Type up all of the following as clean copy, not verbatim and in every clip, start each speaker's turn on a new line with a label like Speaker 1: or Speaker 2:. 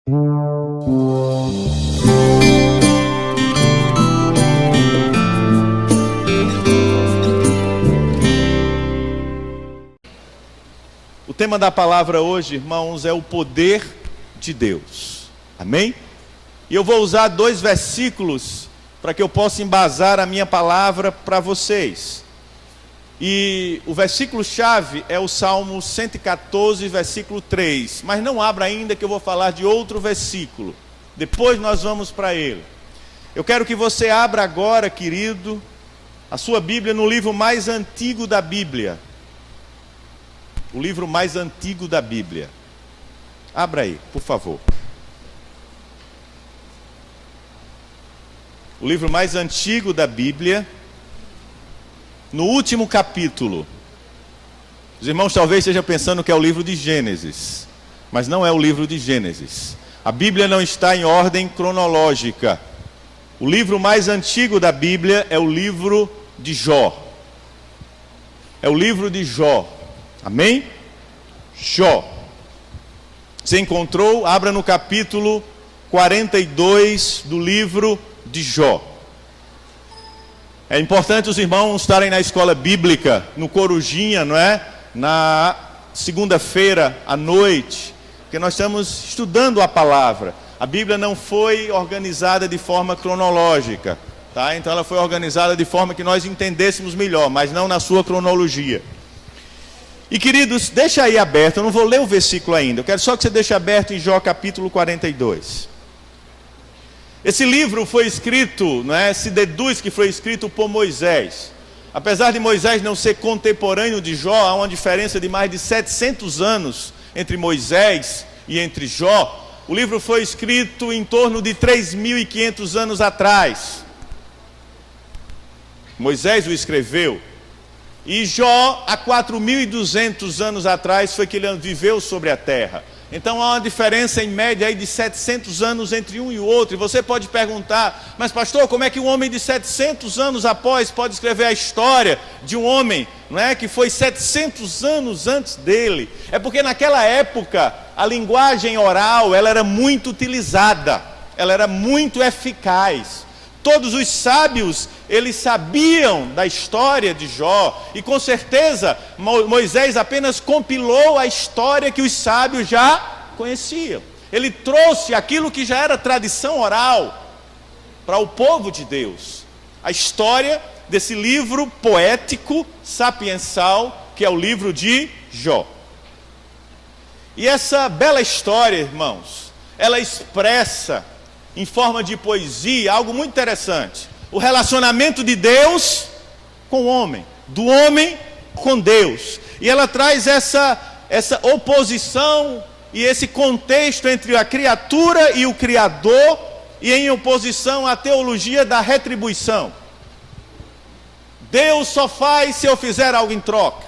Speaker 1: O tema da palavra hoje, irmãos, é o poder de Deus. Amém? E eu vou usar 2 versículos para que eu possa embasar a minha palavra para vocês. E o versículo-chave é o Salmo 114, versículo 3. Mas não abra ainda, que eu vou falar de outro versículo. Depois nós vamos para ele. Eu quero que você abra agora, querido, a sua Bíblia no livro mais antigo da Bíblia. O livro mais antigo da Bíblia. Abra aí, por favor. O livro mais antigo da Bíblia, no último capítulo. Os irmãos talvez estejam pensando que é o livro de Gênesis, mas não é o livro de Gênesis. A Bíblia não está em ordem cronológica. O livro mais antigo da Bíblia é o livro de Jó. É o livro de Jó. Amém? Jó. Você encontrou? Abra no capítulo 42 do livro de Jó. É importante os irmãos estarem na escola bíblica, no Corujinha, não é? Na segunda-feira à noite, porque nós estamos estudando a palavra. A Bíblia não foi organizada de forma cronológica, tá? Então ela foi organizada de forma que nós entendêssemos melhor, mas não na sua cronologia. E queridos, deixa aí aberto, eu não vou ler o versículo ainda, eu quero só que você deixe aberto em Jó capítulo 42. Esse livro foi escrito, não é? Se deduz que foi escrito por Moisés. Apesar de Moisés não ser contemporâneo de Jó, há uma diferença de mais de 700 anos entre Moisés e entre Jó. O livro foi escrito em torno de 3.500 anos atrás. Moisés o escreveu. E Jó, há 4.200 anos atrás, foi que ele viveu sobre a terra. Então há uma diferença em média aí de 700 anos entre um e o outro. E você pode perguntar, mas pastor, como é que um homem de 700 anos após pode escrever a história de um homem, não é, que foi 700 anos antes dele? É porque naquela época a linguagem oral ela era muito utilizada, ela era muito eficaz. Todos os sábios, eles sabiam da história de Jó, e com certeza Moisés apenas compilou a história que os sábios já conheciam. Ele trouxe aquilo que já era tradição oral para o povo de Deus. A história desse livro poético, sapiensal, que é o livro de Jó. E essa bela história, irmãos, ela expressa em forma de poesia, algo muito interessante. O relacionamento de Deus com o homem, do homem com Deus. E ela traz essa oposição e esse contexto entre a criatura e o Criador, e em oposição à teologia da retribuição. Deus só faz se eu fizer algo em troca.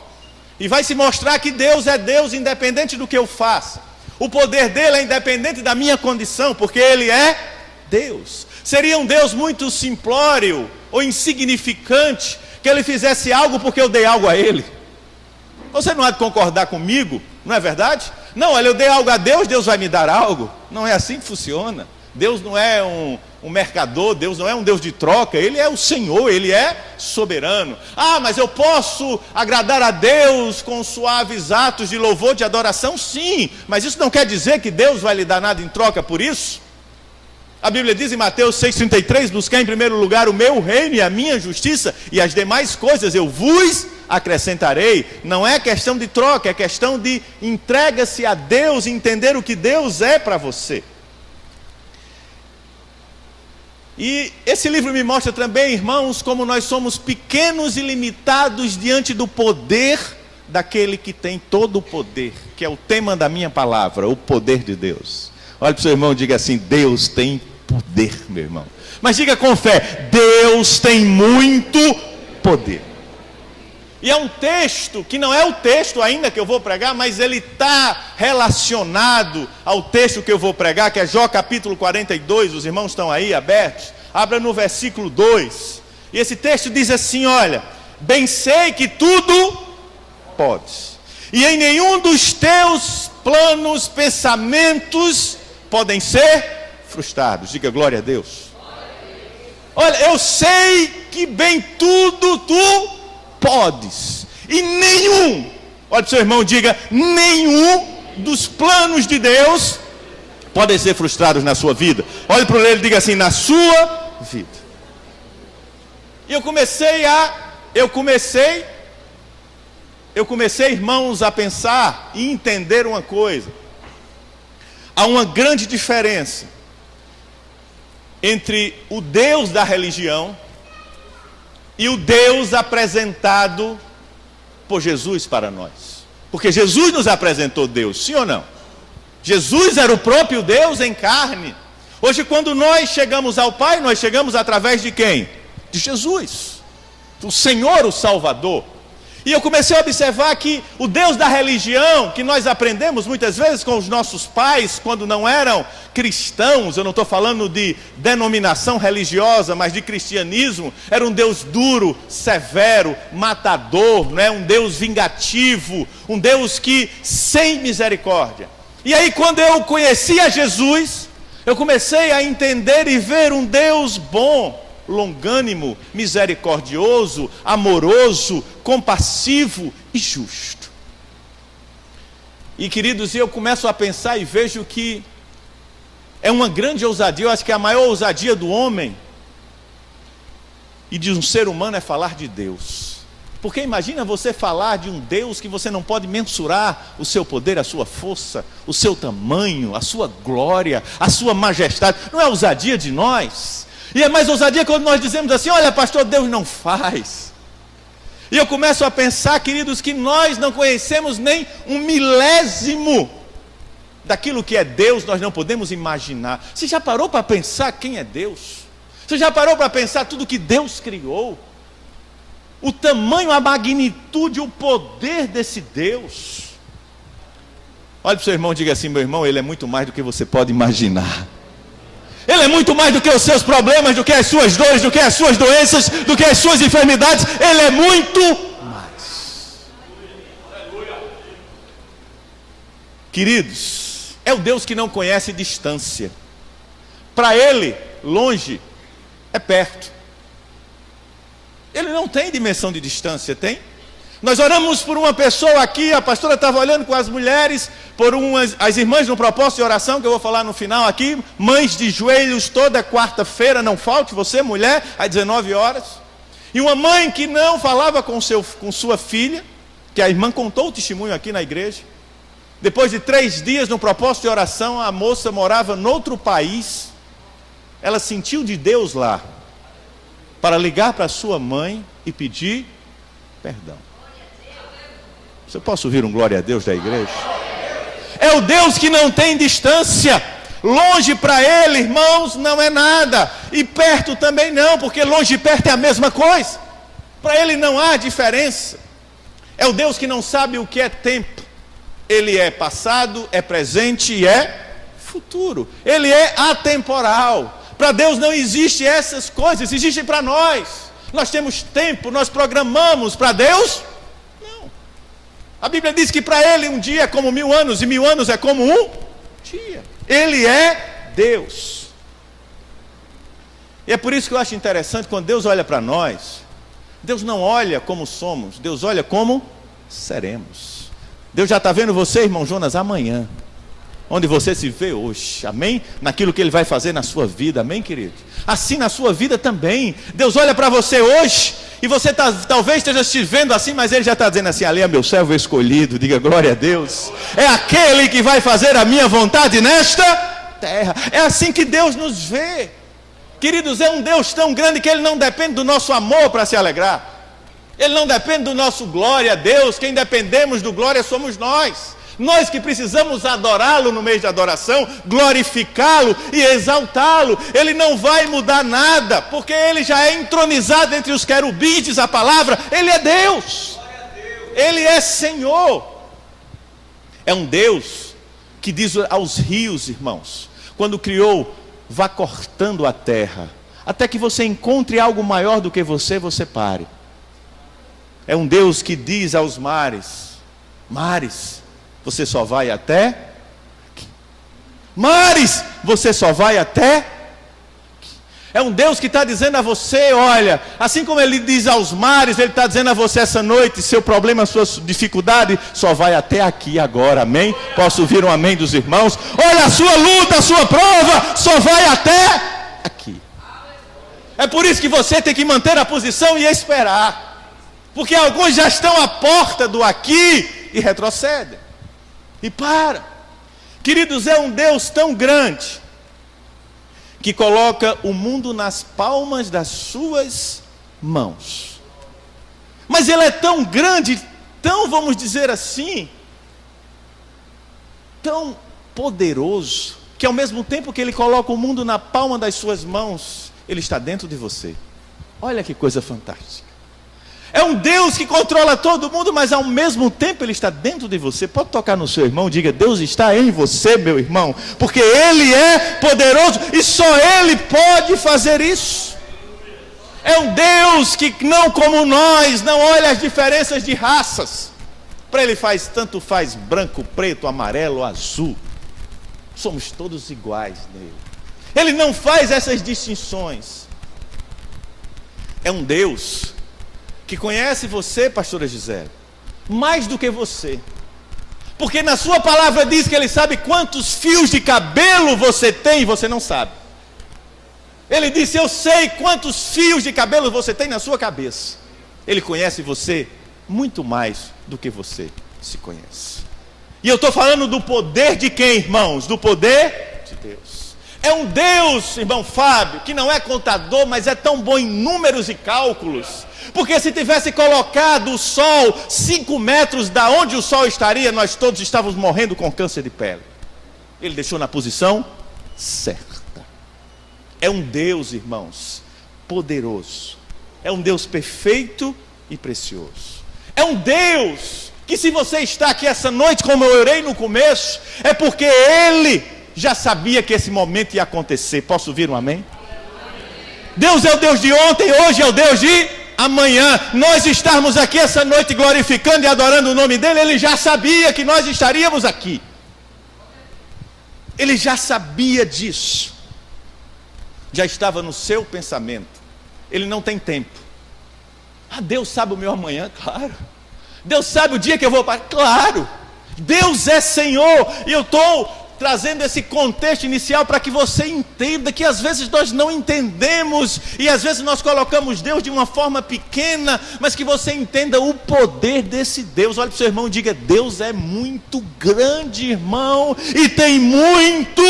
Speaker 1: E vai se mostrar que Deus é Deus independente do que eu faça. O poder dele é independente da minha condição, porque ele é Deus. Seria um Deus muito simplório ou insignificante que ele fizesse algo porque eu dei algo a ele. Você não há de concordar comigo, não é verdade? Não, olha, eu dei algo a Deus, Deus vai me dar algo. Não é assim que funciona. Deus não é um mercador, Deus não é um Deus de troca, Ele é o Senhor, Ele é soberano. Ah, mas eu posso agradar a Deus com suaves atos de louvor, de adoração? Sim, mas isso não quer dizer que Deus vai lhe dar nada em troca por isso. A Bíblia diz em Mateus 6,33, buscar em primeiro lugar o meu reino e a minha justiça, e as demais coisas eu vos acrescentarei. Não é questão de troca, é questão de entrega-se a Deus e entender o que Deus é para você. E esse livro me mostra também, irmãos, como nós somos pequenos e limitados diante do poder daquele que tem todo o poder, que é o tema da minha palavra, o poder de Deus. Olha para o seu irmão e diga assim: Deus tem poder, meu irmão. Mas diga com fé: Deus tem muito poder. E é um texto que não é o texto ainda que eu vou pregar, mas ele está relacionado ao texto que eu vou pregar, que é Jó capítulo 42, os irmãos estão aí abertos, abra no versículo 2, e esse texto diz assim, olha: bem sei que tudo podes, e em nenhum dos teus planos, pensamentos, podem ser frustrados. Diga glória a Deus. Olha, eu sei que bem tudo tu podes. E nenhum, olha para o seu irmão, diga, nenhum dos planos de Deus podem ser frustrados na sua vida. Olhe para ele e diga assim, na sua vida. E eu comecei, irmãos, a pensar e entender uma coisa. Há uma grande diferença entre o Deus da religião e o Deus apresentado por Jesus para nós. Porque Jesus nos apresentou Deus, sim ou não? Jesus era o próprio Deus em carne. Hoje, quando nós chegamos ao Pai, nós chegamos através de quem? De Jesus, o Senhor, o Salvador. E eu comecei a observar que o Deus da religião, que nós aprendemos muitas vezes com os nossos pais, quando não eram cristãos, eu não estou falando de denominação religiosa, mas de cristianismo, era um Deus duro, severo, matador, não é? Um Deus vingativo, um Deus que sem misericórdia. E aí, quando eu conheci a Jesus, eu comecei a entender e ver um Deus bom, longânimo, misericordioso, amoroso, compassivo e justo. E queridos, eu começo a pensar e vejo que é uma grande ousadia, eu acho que a maior ousadia do homem e de um ser humano é falar de Deus. Porque imagina você falar de um Deus que você não pode mensurar o seu poder, a sua força, o seu tamanho, a sua glória, a sua majestade. Não é ousadia de nós? E é mais ousadia quando nós dizemos assim, olha pastor, Deus não faz. E eu começo a pensar, queridos, que nós não conhecemos nem um milésimo daquilo que é Deus, nós não podemos imaginar. Você já parou para pensar quem é Deus? Você já parou para pensar tudo que Deus criou? O tamanho, a magnitude, o poder desse Deus. Olha para o seu irmão e diga assim, meu irmão, ele é muito mais do que você pode imaginar. Ele é muito mais do que os seus problemas, do que as suas dores, do que as suas doenças, do que as suas enfermidades. Ele é muito mais. Queridos, é o Deus que não conhece distância. Para Ele, longe é perto. Ele não tem dimensão de distância, tem? Nós oramos por uma pessoa aqui, a pastora estava olhando com as mulheres, por as irmãs no propósito de oração, que eu vou falar no final aqui, mães de joelhos toda quarta-feira, não falte você, mulher, às 19 horas. E uma mãe que não falava com sua filha, que a irmã contou o testemunho aqui na igreja. Depois de 3 dias no propósito de oração, a moça morava noutro país, ela sentiu de Deus lá, para ligar para sua mãe e pedir perdão. Você pode ouvir um glória a Deus da igreja? É o Deus que não tem distância. Longe para Ele, irmãos, não é nada. E perto também não, porque longe e perto é a mesma coisa. Para Ele não há diferença. É o Deus que não sabe o que é tempo. Ele é passado, é presente e é futuro. Ele é atemporal. Para Deus não existe essas coisas, existem para nós. Nós temos tempo, nós programamos. Para Deus, não. A Bíblia diz que para Ele um dia é como 1000 anos, e 1000 anos é como um dia. Ele é Deus. E é por isso que eu acho interessante, quando Deus olha para nós, Deus não olha como somos, Deus olha como seremos. Deus já está vendo você, irmão Jonas, amanhã, onde você se vê hoje, amém? Naquilo que Ele vai fazer na sua vida, amém, querido? Assim na sua vida também. Deus olha para você hoje, e você talvez esteja se vendo assim, mas Ele já está dizendo assim, ali é meu servo escolhido, diga glória a Deus. É aquele que vai fazer a minha vontade nesta terra. É assim que Deus nos vê. Queridos, é um Deus tão grande que Ele não depende do nosso amor para se alegrar. Ele não depende do nosso glória a Deus. Quem dependemos do glória somos nós. Nós que precisamos adorá-lo no mês de adoração, glorificá-lo e exaltá-lo. Ele não vai mudar nada, porque Ele já é entronizado entre os querubins, diz a palavra. Ele é Deus. Ele é Senhor. É um Deus que diz aos rios, irmãos, quando criou, vá cortando a terra, até que você encontre algo maior do que você pare. É um Deus que diz aos mares, mares, você só vai até aqui. Mares, você só vai até aqui. É um Deus que está dizendo a você, olha, assim como Ele diz aos mares, Ele está dizendo a você essa noite, seu problema, sua dificuldade, só vai até aqui agora, amém? Posso ouvir um amém dos irmãos? Olha, a sua luta, a sua prova, só vai até aqui. É por isso que você tem que manter a posição e esperar. Porque alguns já estão à porta do aqui e retrocedem. E para. Queridos, é um Deus tão grande que coloca o mundo nas palmas das suas mãos. Mas Ele é tão grande, tão, vamos dizer assim, tão poderoso, que ao mesmo tempo que Ele coloca o mundo na palma das suas mãos, Ele está dentro de você. Olha que coisa fantástica. É um Deus que controla todo mundo, mas ao mesmo tempo Ele está dentro de você. Pode tocar no seu irmão, diga: Deus está em você, meu irmão, porque Ele é poderoso e só Ele pode fazer isso. É um Deus que não como nós, não olha as diferenças de raças. Para Ele tanto faz branco, preto, amarelo, azul. Somos todos iguais nele. Ele não faz essas distinções. É um Deus que conhece você, pastora Gisele, mais do que você. Porque na sua palavra diz que Ele sabe quantos fios de cabelo você tem e você não sabe. Ele disse: eu sei quantos fios de cabelo você tem na sua cabeça. Ele conhece você muito mais do que você se conhece. E eu estou falando do poder de quem, irmãos? Do poder de Deus. É um Deus, irmão Fábio, que não é contador, mas é tão bom em números e cálculos. Porque se tivesse colocado o sol 5 metros da onde o sol estaria, nós todos estávamos morrendo com câncer de pele. Ele deixou na posição certa. É um Deus, irmãos, poderoso. É um Deus perfeito e precioso. É um Deus que, se você está aqui essa noite, como eu orei no começo, é porque Ele já sabia que esse momento ia acontecer. Posso ouvir um amém? Deus é o Deus de ontem, hoje é o Deus de amanhã. Nós estarmos aqui essa noite glorificando e adorando o nome dEle, Ele já sabia que nós estaríamos aqui. Ele já sabia disso. Já estava no seu pensamento. Ele não tem tempo. Deus sabe o meu amanhã, claro. Deus sabe o dia que eu vou parar, claro. Deus é Senhor. E eu estou trazendo esse contexto inicial para que você entenda que às vezes nós não entendemos, e às vezes nós colocamos Deus de uma forma pequena, mas que você entenda o poder desse Deus. Olha para o seu irmão e diga: Deus é muito grande, irmão, e tem muito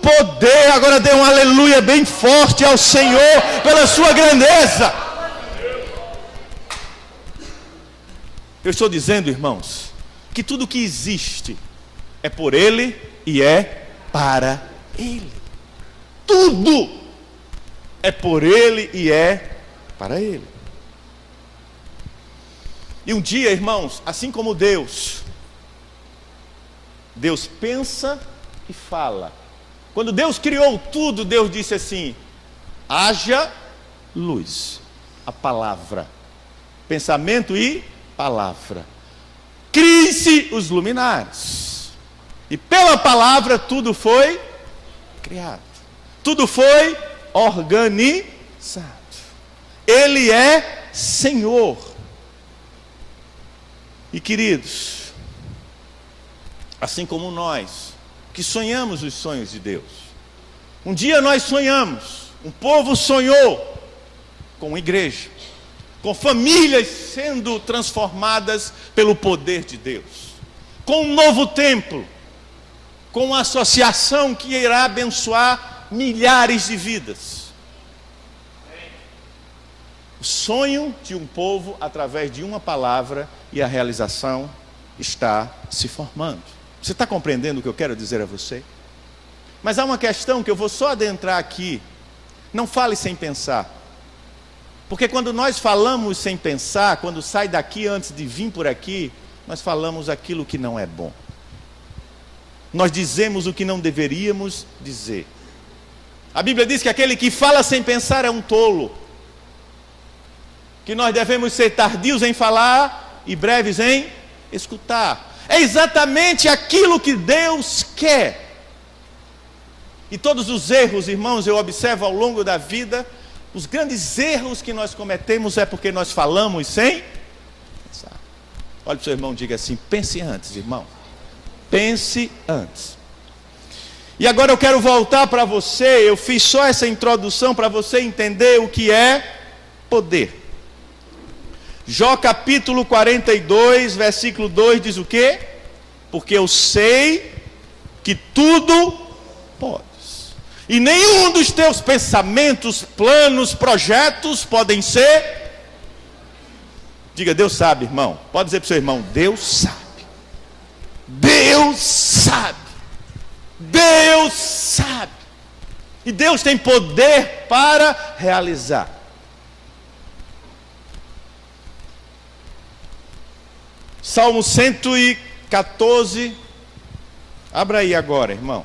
Speaker 1: poder. Agora dê um aleluia bem forte ao Senhor pela sua grandeza. Eu estou dizendo, irmãos, que tudo que existe é por Ele e é para Ele. Tudo é por Ele e é para Ele. E um dia, irmãos, assim como Deus pensa e fala. Quando Deus criou tudo, Deus disse assim: haja luz. A palavra, pensamento e palavra. Crie-se os luminares. E pela palavra tudo foi criado. Tudo foi organizado. Ele é Senhor. E queridos, assim como nós, que sonhamos os sonhos de Deus. Um dia nós sonhamos, um povo sonhou com uma igreja, com famílias sendo transformadas pelo poder de Deus, com um novo templo, com uma associação que irá abençoar milhares de vidas. O sonho de um povo através de uma palavra, e a realização está se formando. Você está compreendendo o que eu quero dizer a você? Mas há uma questão que eu vou só adentrar aqui. Não fale sem pensar. Porque quando nós falamos sem pensar, quando sai daqui antes de vir por aqui, nós falamos aquilo que não é bom. Nós dizemos o que não deveríamos dizer. A Bíblia diz que aquele que fala sem pensar é um tolo. Que nós devemos ser tardios em falar e breves em escutar. É exatamente aquilo que Deus quer. E todos os erros, irmãos, eu observo ao longo da vida, os grandes erros que nós cometemos é porque nós falamos sem pensar. Olha para o seu irmão e diga assim: pense antes, irmão. Pense antes. E agora eu quero voltar para você. Eu fiz só essa introdução para você entender o que é poder. Jó capítulo 42, versículo 2 diz o quê? Porque eu sei que tudo podes, e nenhum dos teus pensamentos, planos, projetos podem ser. Diga: Deus sabe, irmão. Pode dizer para o seu irmão: Deus sabe. Deus sabe. Deus sabe. E Deus tem poder para realizar. Salmo 114. Abra aí agora, irmão.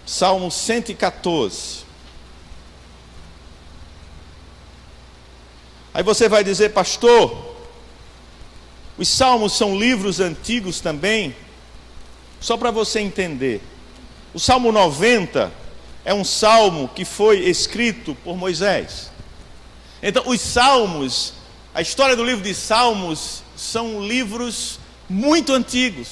Speaker 1: Salmo 114. Aí você vai dizer: pastor, os salmos são livros antigos também? Só para você entender, o Salmo 90 é um salmo que foi escrito por Moisés. Então os salmos, a história do livro de Salmos, são livros muito antigos,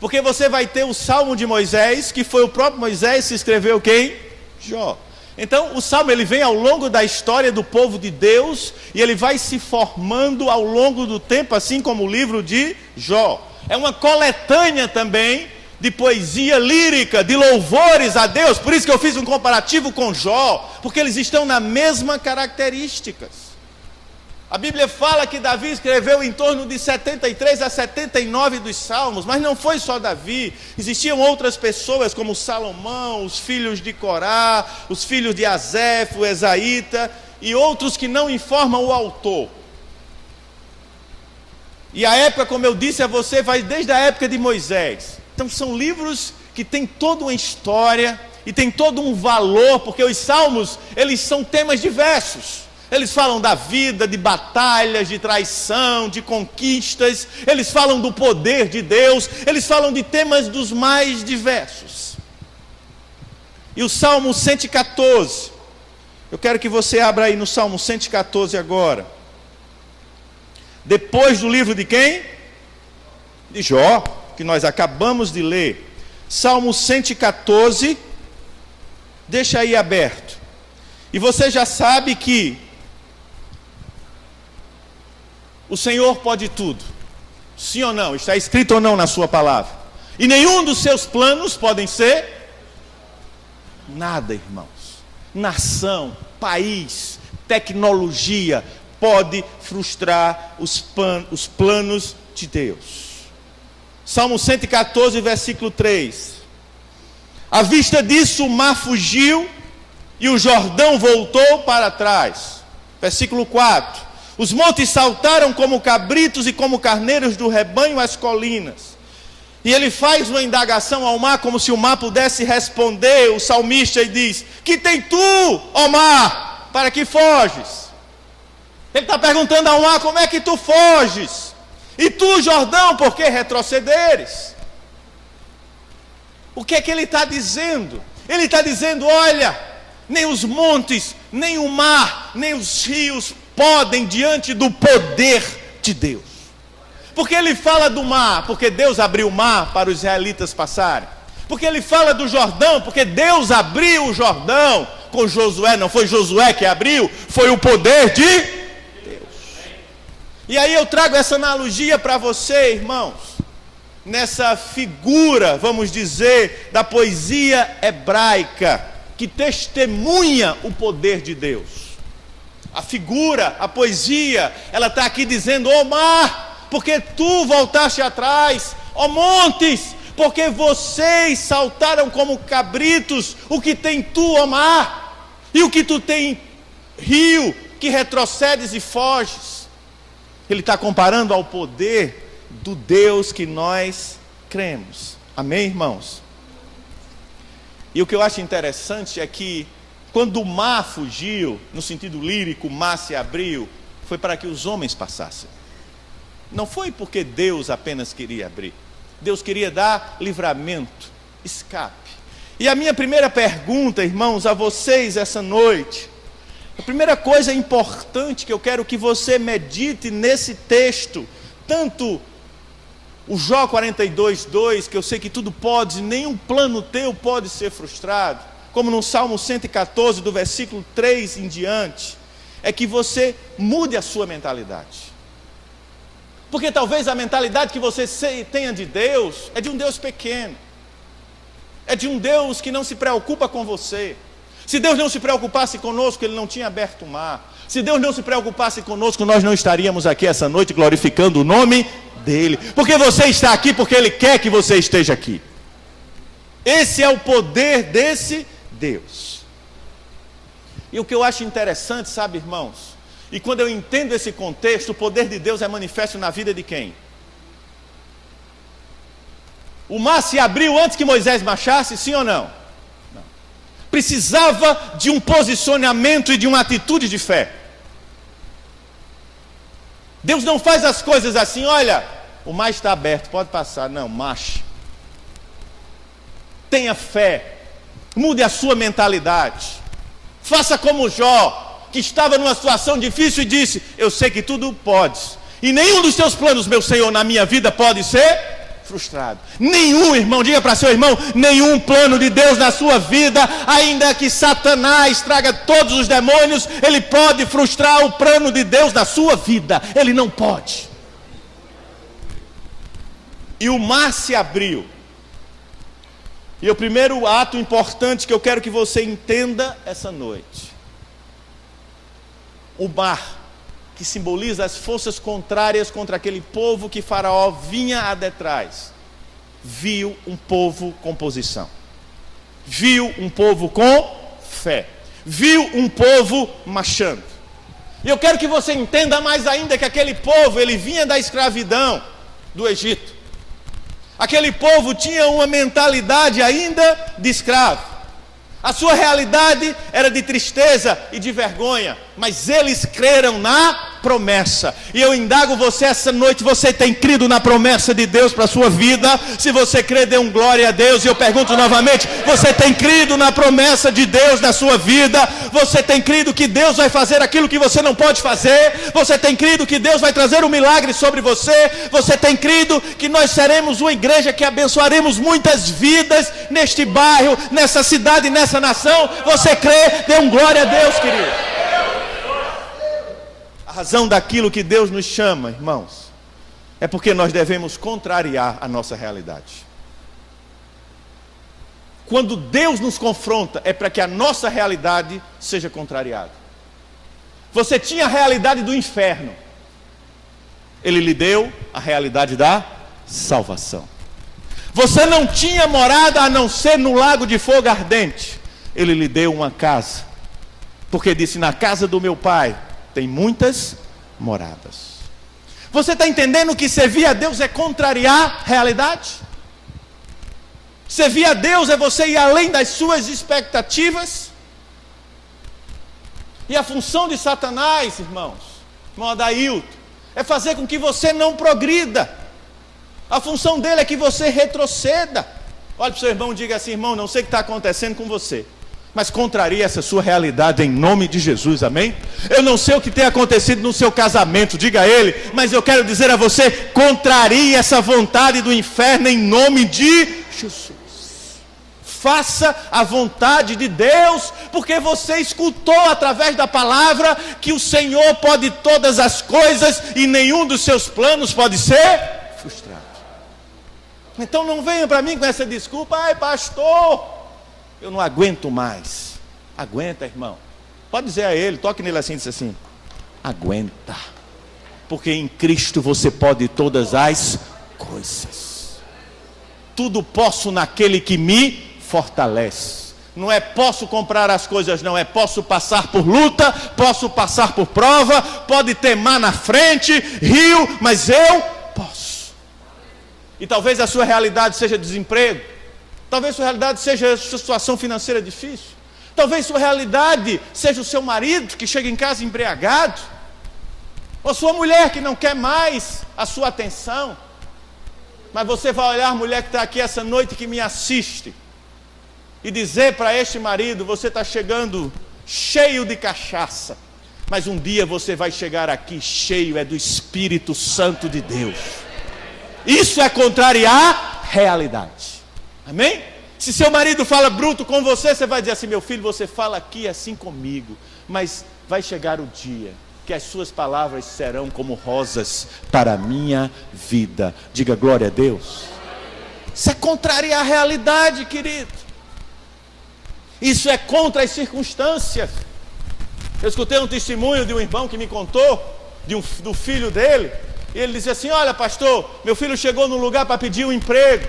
Speaker 1: porque você vai ter o Salmo de Moisés, que foi o próprio Moisés que escreveu quem? Jó. Então o Salmo ele vem ao longo da história do povo de Deus, e ele vai se formando ao longo do tempo, assim como o livro de Jó. É uma coletânea também de poesia lírica, de louvores a Deus. Por isso que eu fiz um comparativo com Jó, porque eles estão na mesma características. A Bíblia fala que Davi escreveu em torno de 73 a 79 dos salmos, mas não foi só Davi. Existiam outras pessoas como Salomão, os filhos de Corá, os filhos de Asef, o Esaíta, e outros que não informam o autor. E a época, como eu disse a você, vai desde a época de Moisés. Então são livros que têm toda uma história e tem todo um valor, porque os salmos, eles são temas diversos. Eles falam da vida, de batalhas, de traição, de conquistas. Eles falam do poder de Deus. Eles falam de temas dos mais diversos. E o Salmo 114. Eu quero que você abra aí no Salmo 114 agora. Depois do livro de quem? De Jó, que nós acabamos de ler. Salmo 114. Deixa aí aberto. E você já sabe que o Senhor pode tudo. Sim ou não? Está escrito ou não na sua palavra? E nenhum dos seus planos podem ser nada, irmãos. Nação, país, tecnologia pode frustrar os planos de Deus. Salmo 114, versículo 3. À vista disso, o mar fugiu e o Jordão voltou para trás. Versículo 4. Os montes saltaram como cabritos e como carneiros do rebanho às colinas. E ele faz uma indagação ao mar, como se o mar pudesse responder. O salmista e diz: que tem tu, ó mar, para que foges? Ele está perguntando ao mar: como é que tu foges? E tu, Jordão, por que retrocederes? O que é que ele está dizendo? Ele está dizendo: olha, nem os montes, nem o mar, nem os rios podem diante do poder de Deus. Porque ele fala do mar, porque Deus abriu o mar para os israelitas passarem. Porque ele fala do Jordão, porque Deus abriu o Jordão com Josué. Não foi Josué que abriu, foi o poder de Deus. E aí eu trago essa analogia para você, irmãos, nessa figura, vamos dizer, da poesia hebraica, que testemunha o poder de Deus. A figura, a poesia, ela está aqui dizendo: ó mar, porque tu voltaste atrás, ó montes, porque vocês saltaram como cabritos. O que tem tu, ó mar? E o que tu tem, rio, que retrocedes e foges? Ele está comparando ao poder do Deus que nós cremos. Amém, irmãos? E o que eu acho interessante é que quando o mar fugiu, no sentido lírico, o mar se abriu, foi para que os homens passassem. Não foi porque Deus apenas queria abrir. Deus queria dar livramento. escape. E a minha primeira pergunta, irmãos, a vocês essa noite, a primeira coisa importante que eu quero que você medite nesse texto, tanto o Jó 42:2, que eu sei que tudo pode, nenhum plano teu pode ser frustrado, como no Salmo 114, do versículo 3 em diante, é que você mude a sua mentalidade. Porque talvez a mentalidade que você tenha de Deus é de um Deus pequeno, é de um Deus que não se preocupa com você. Se Deus não se preocupasse conosco, Ele não tinha aberto o mar. Se Deus não se preocupasse conosco, nós não estaríamos aqui essa noite glorificando o nome dEle. Porque você está aqui porque Ele quer que você esteja aqui. Esse é o poder desse Deus. E o que eu acho interessante, sabe, irmãos? E quando eu entendo esse contexto, o poder de Deus é manifesto na vida de quem? O mar se abriu antes que Moisés marchasse, sim ou não? Não. Precisava de um posicionamento e de uma atitude de fé. Deus não faz as coisas assim, olha, o mar está aberto, pode passar. Não, marche. Tenha fé. Mude a sua mentalidade. Faça como Jó, que estava numa situação difícil e disse, eu sei que tudo pode. E nenhum dos teus planos, meu Senhor, na minha vida pode ser frustrado. Nenhum, irmão, diga para seu irmão, nenhum plano de Deus na sua vida, ainda que Satanás traga todos os demônios, ele pode frustrar o plano de Deus na sua vida. Ele não pode. E o mar se abriu. E o primeiro ato importante que eu quero que você entenda essa noite. O mar, que simboliza as forças contrárias contra aquele povo que Faraó vinha atrás, viu um povo com posição, viu um povo com fé, viu um povo marchando. E eu quero que você entenda mais ainda que aquele povo, ele vinha da escravidão do Egito. Aquele povo tinha uma mentalidade ainda de escravo. A sua realidade era de tristeza e de vergonha, mas eles creram na promessa. E eu indago você essa noite, você tem crido na promessa de Deus para a sua vida? Se você crê, dê um glória a Deus. E eu pergunto novamente, você tem crido na promessa de Deus na sua vida? Você tem crido que Deus vai fazer aquilo que você não pode fazer? Você tem crido que Deus vai trazer um milagre sobre você? Você tem crido que nós seremos uma igreja que abençoaremos muitas vidas neste bairro, nessa cidade, nessa nação? Você crê? Dê um glória a Deus, querido. A razão daquilo que Deus nos chama, irmãos, é porque nós devemos contrariar a nossa realidade. Quando Deus nos confronta, é para que a nossa realidade seja contrariada. Você tinha a realidade do inferno, Ele lhe deu a realidade da salvação. Você não tinha morada a não ser no lago de fogo ardente, Ele lhe deu uma casa, porque disse, na casa do meu pai tem muitas moradas. Você está entendendo que servir a Deus é contrariar a realidade? Servir a Deus é você ir além das suas expectativas? E a função de Satanás, irmão Adailton, é fazer com que você não progrida. A função dele é que você retroceda. Olhe para o seu irmão e diga assim, irmão, não sei o que está acontecendo com você, mas contraria essa sua realidade em nome de Jesus, amém? Eu não sei o que tem acontecido no seu casamento, diga a ele, mas eu quero dizer a você, contrarie essa vontade do inferno em nome de Jesus. Faça a vontade de Deus, porque você escutou através da palavra que o Senhor pode todas as coisas e nenhum dos seus planos pode ser frustrado. Então não venha para mim com essa desculpa, ai pastor, eu não aguento mais. Aguenta, irmão. Pode dizer a ele, toque nele assim, diz assim, aguenta, porque em Cristo você pode todas as coisas. Tudo posso naquele que me fortalece. Não é posso comprar as coisas, não, é posso passar por luta, posso passar por prova, pode ter mar na frente, rio, mas eu posso. E talvez a sua realidade seja desemprego, talvez sua realidade seja a sua situação financeira difícil, talvez sua realidade seja o seu marido que chega em casa embriagado, ou sua mulher que não quer mais a sua atenção. Mas você vai olhar a mulher que está aqui essa noite, que me assiste, e dizer para este marido: você está chegando cheio de cachaça, mas um dia você vai chegar aqui cheio do Espírito Santo de Deus. Isso é contrariar a realidade. Amém? Se seu marido fala bruto com você, você vai dizer assim: meu filho, você fala aqui assim comigo, mas vai chegar o dia que as suas palavras serão como rosas para a minha vida. Diga glória a Deus. Isso é contrariar a realidade, querido. Isso é contra as circunstâncias. Eu escutei um testemunho de um irmão que me contou do filho dele. E ele dizia assim: olha, pastor, meu filho chegou num lugar para pedir um emprego.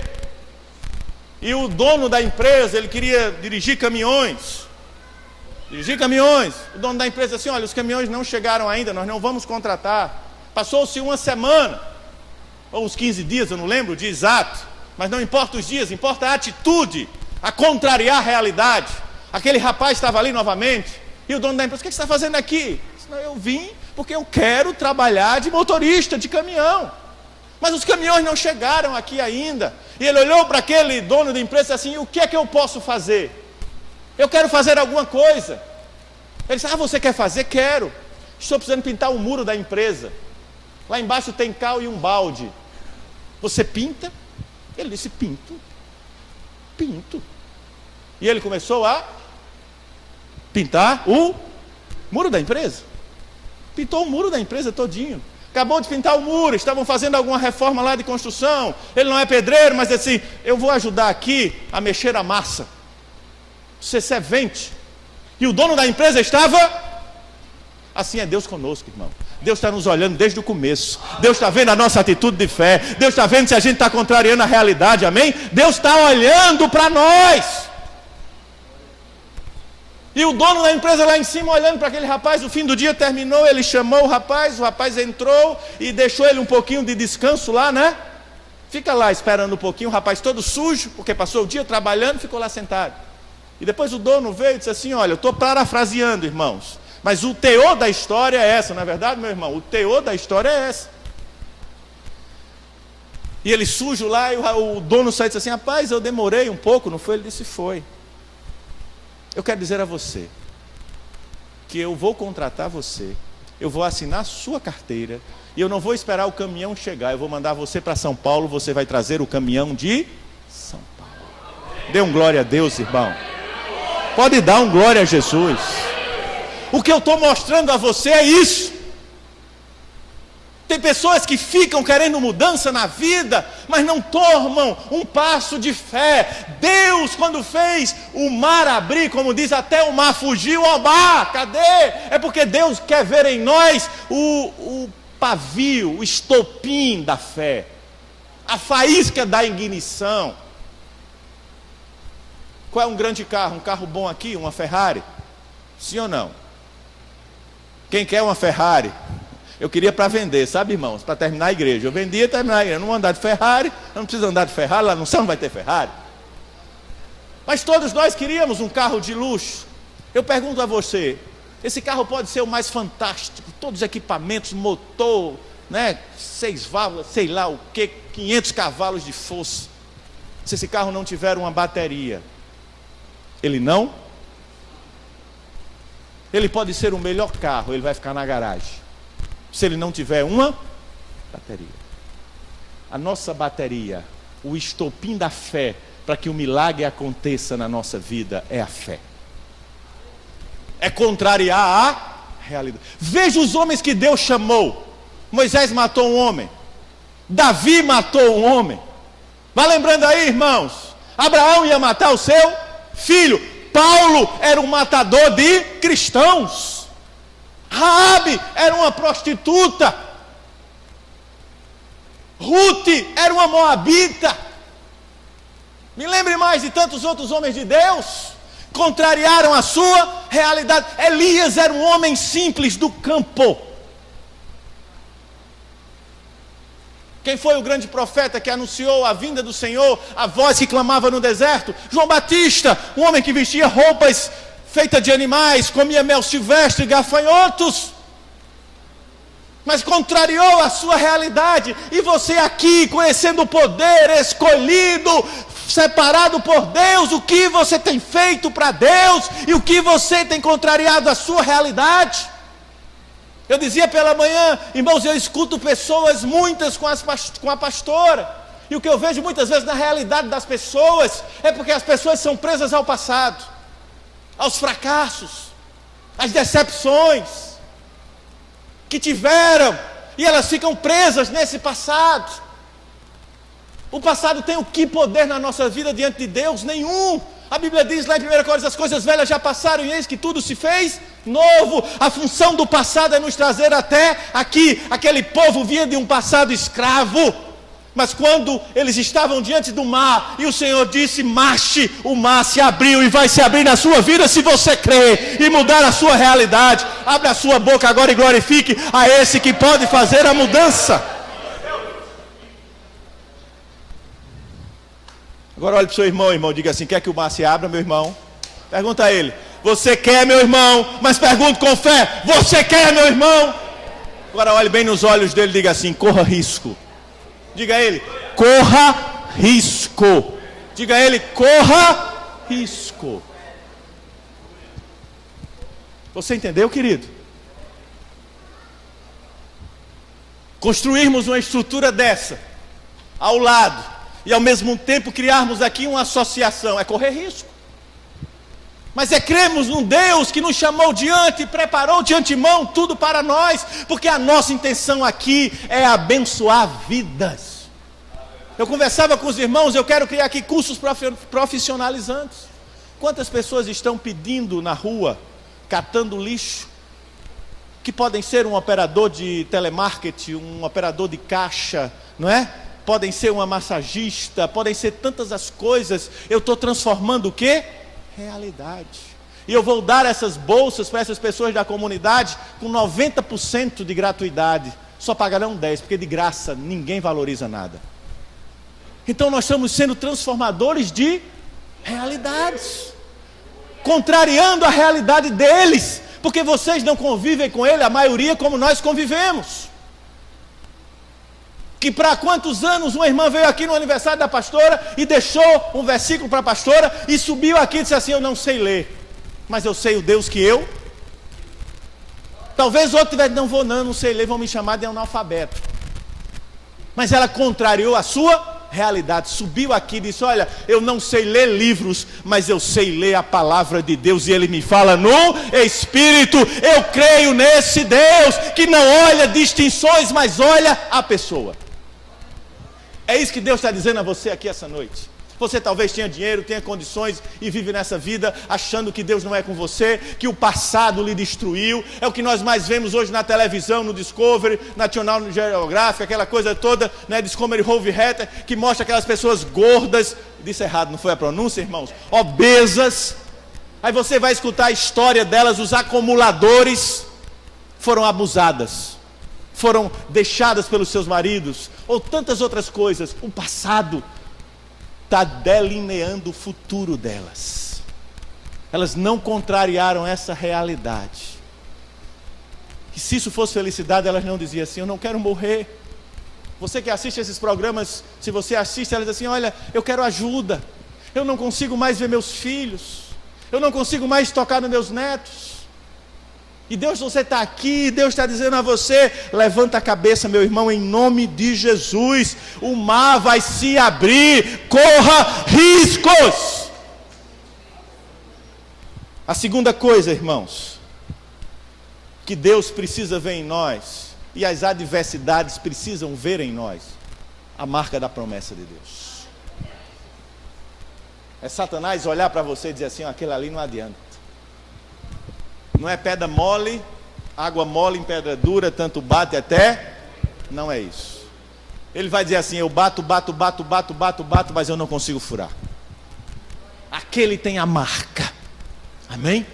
Speaker 1: E o dono da empresa, ele queria dirigir caminhões. O dono da empresa disse assim: olha, os caminhões não chegaram ainda, nós não vamos contratar. Passou-se uma semana, ou uns 15 dias, eu não lembro o dia exato, mas não importa os dias, importa a atitude, a contrariar a realidade. Aquele rapaz estava ali novamente, e o dono da empresa: o que você está fazendo aqui? Ele disse: não, eu vim porque eu quero trabalhar de motorista de caminhão, mas os caminhões não chegaram aqui ainda. E ele olhou para aquele dono da empresa e disse assim: o que é que eu posso fazer? Eu quero fazer alguma coisa. Ele disse: você quer fazer? Quero. Estou precisando pintar o muro da empresa. Lá embaixo tem cal e um balde. Você pinta? Ele disse: pinto. E ele começou a pintar o muro da empresa. Pintou o muro da empresa todinho. Acabou de pintar o muro, estavam fazendo alguma reforma lá de construção. Ele não é pedreiro, mas assim: eu vou ajudar aqui a mexer a massa. Ser servente. E o dono da empresa estava assim. É Deus conosco, irmão. Deus está nos olhando desde o começo. Deus está vendo a nossa atitude de fé. Deus está vendo se a gente está contrariando a realidade, amém? Deus está olhando para nós. E o dono da empresa lá em cima olhando para aquele rapaz. O fim do dia terminou, ele chamou o rapaz entrou e deixou ele um pouquinho de descanso lá, né? Fica lá esperando um pouquinho, o rapaz todo sujo, porque passou o dia trabalhando, ficou lá sentado. E depois o dono veio e disse assim: olha, eu estou parafraseando, irmãos, mas o teor da história é essa, não é verdade, meu irmão? O teor da história é essa. E ele sujo lá, e o dono saiu e disse assim: rapaz, eu demorei um pouco, não foi? Ele disse: foi. Eu quero dizer a você que eu vou contratar você, eu vou assinar a sua carteira, e eu não vou esperar o caminhão chegar, eu vou mandar você para São Paulo, você vai trazer o caminhão de São Paulo. Dê um glória a Deus, irmão. Pode dar um glória a Jesus. O que eu estou mostrando a você é isso. Tem pessoas que ficam querendo mudança na vida, mas não tomam um passo de fé. Deus, quando fez o mar abrir, como diz, até o mar fugiu. Obá, cadê? É porque Deus quer ver em nós o pavio, o estopim da fé, a faísca da ignição. Qual é um grande carro? Um carro bom aqui? Uma Ferrari? Sim ou não? Quem quer uma Ferrari? Eu queria para vender, sabe, irmãos? Para terminar a igreja. Eu vendia e terminar a igreja. Eu não vou andar de Ferrari, eu não preciso andar de Ferrari, lá no céu não vai ter Ferrari. Mas todos nós queríamos um carro de luxo. Eu pergunto a você: esse carro pode ser o mais fantástico, todos os equipamentos, motor, né, 6 válvulas, sei lá o que, 500 cavalos de força. Se esse carro não tiver uma bateria, ele pode ser o melhor carro, ele vai ficar na garagem, se ele não tiver uma bateria. A nossa bateria, o estopim da fé, para que o milagre aconteça na nossa vida, é a fé. É contrariar a realidade. Veja os homens que Deus chamou. Moisés matou um homem, Davi matou um homem. Vai lembrando aí, irmãos, Abraão ia matar o seu filho. Paulo era um matador de cristãos. Raabe era uma prostituta. Ruth era uma moabita. Me lembre mais de tantos outros homens de Deus. Contrariaram a sua realidade. Elias era um homem simples do campo. Quem foi o grande profeta que anunciou a vinda do Senhor, a voz que clamava no deserto? João Batista, um homem que vestia roupas feitas de animais, comia mel silvestre e gafanhotos. mas contrariou a sua realidade. E você aqui, conhecendo o poder, escolhido, separado por Deus, o que você tem feito para Deus e o que você tem contrariado a sua realidade? Eu dizia pela manhã, irmãos, eu escuto pessoas muitas com a pastora, e o que eu vejo muitas vezes na realidade das pessoas é porque as pessoas são presas ao passado, aos fracassos, às decepções que tiveram, e elas ficam presas nesse passado. O passado tem o que poder na nossa vida diante de Deus? Nenhum. A Bíblia diz lá em 1 Coríntios, as coisas velhas já passaram e eis que tudo se fez novo. A função do passado é nos trazer até aqui. Aquele povo vinha de um passado escravo, mas quando eles estavam diante do mar, e o Senhor disse, marche, o mar se abriu e vai se abrir na sua vida se você crer e mudar a sua realidade. Abre a sua boca agora e glorifique a esse que pode fazer a mudança. Agora olhe para o seu irmão, diga assim, quer que o mar se abra, meu irmão? Pergunta a ele, você quer, meu irmão? Mas pergunte com fé, você quer, meu irmão? Agora olhe bem nos olhos dele e diga assim, corra risco. Diga a ele, corra risco. Diga a ele, corra risco. Você entendeu, querido? Construirmos uma estrutura dessa, ao lado, e ao mesmo tempo criarmos aqui uma associação, é correr risco. Mas é cremos num Deus que nos chamou diante, preparou de antemão tudo para nós, porque a nossa intenção aqui é abençoar vidas. Eu conversava com os irmãos, eu quero criar aqui cursos profissionalizantes. Quantas pessoas estão pedindo na rua, catando lixo, que podem ser um operador de telemarketing, um operador de caixa, não é? Podem ser uma massagista, podem ser tantas as coisas. Eu estou transformando o quê? Realidade. E eu vou dar essas bolsas para essas pessoas da comunidade com 90% de gratuidade. Só pagarão 10%, porque de graça ninguém valoriza nada. Então nós estamos sendo transformadores de realidades, contrariando a realidade deles, porque vocês não convivem com ele, a maioria, como nós convivemos. Que para quantos anos uma irmã veio aqui no aniversário da pastora e deixou um versículo para a pastora e subiu aqui e disse assim, eu não sei ler, mas eu sei o Deus que eu... Talvez outro tivesse, não sei ler, vão me chamar de analfabeto. Mas ela contrariou a sua realidade, subiu aqui e disse, olha, eu não sei ler livros, mas eu sei ler a palavra de Deus, e ele me fala no Espírito. Eu creio nesse Deus que não olha distinções, mas olha a pessoa. É isso que Deus está dizendo a você aqui essa noite. Você talvez tenha dinheiro, tenha condições e vive nessa vida achando que Deus não é com você, que o passado lhe destruiu. É o que nós mais vemos hoje na televisão, no Discovery, National Geographic, aquela coisa toda, né, Discovery Hatter, que mostra aquelas pessoas gordas, disse errado, não foi a pronúncia, irmãos? Obesas. Aí você vai escutar a história delas, os acumuladores foram abusadas, foram deixadas pelos seus maridos, ou tantas outras coisas. O passado está delineando o futuro delas. Elas não contrariaram essa realidade. E se isso fosse felicidade, elas não diziam assim, eu não quero morrer. Você que assiste esses programas, se você assiste, elas dizem assim, olha, eu quero ajuda, eu não consigo mais ver meus filhos, eu não consigo mais tocar nos meus netos. E Deus, você está aqui, Deus está dizendo a você, levanta a cabeça, meu irmão, em nome de Jesus, o mar vai se abrir, corra riscos. A segunda coisa, irmãos, que Deus precisa ver em nós, e as adversidades precisam ver em nós, a marca da promessa de Deus. É Satanás olhar para você e dizer assim, aquele ali não adianta. Não é pedra mole, água mole em pedra dura, tanto bate até... Não é isso. Ele vai dizer assim, eu bato, mas eu não consigo furar. Aquele tem a marca. Amém?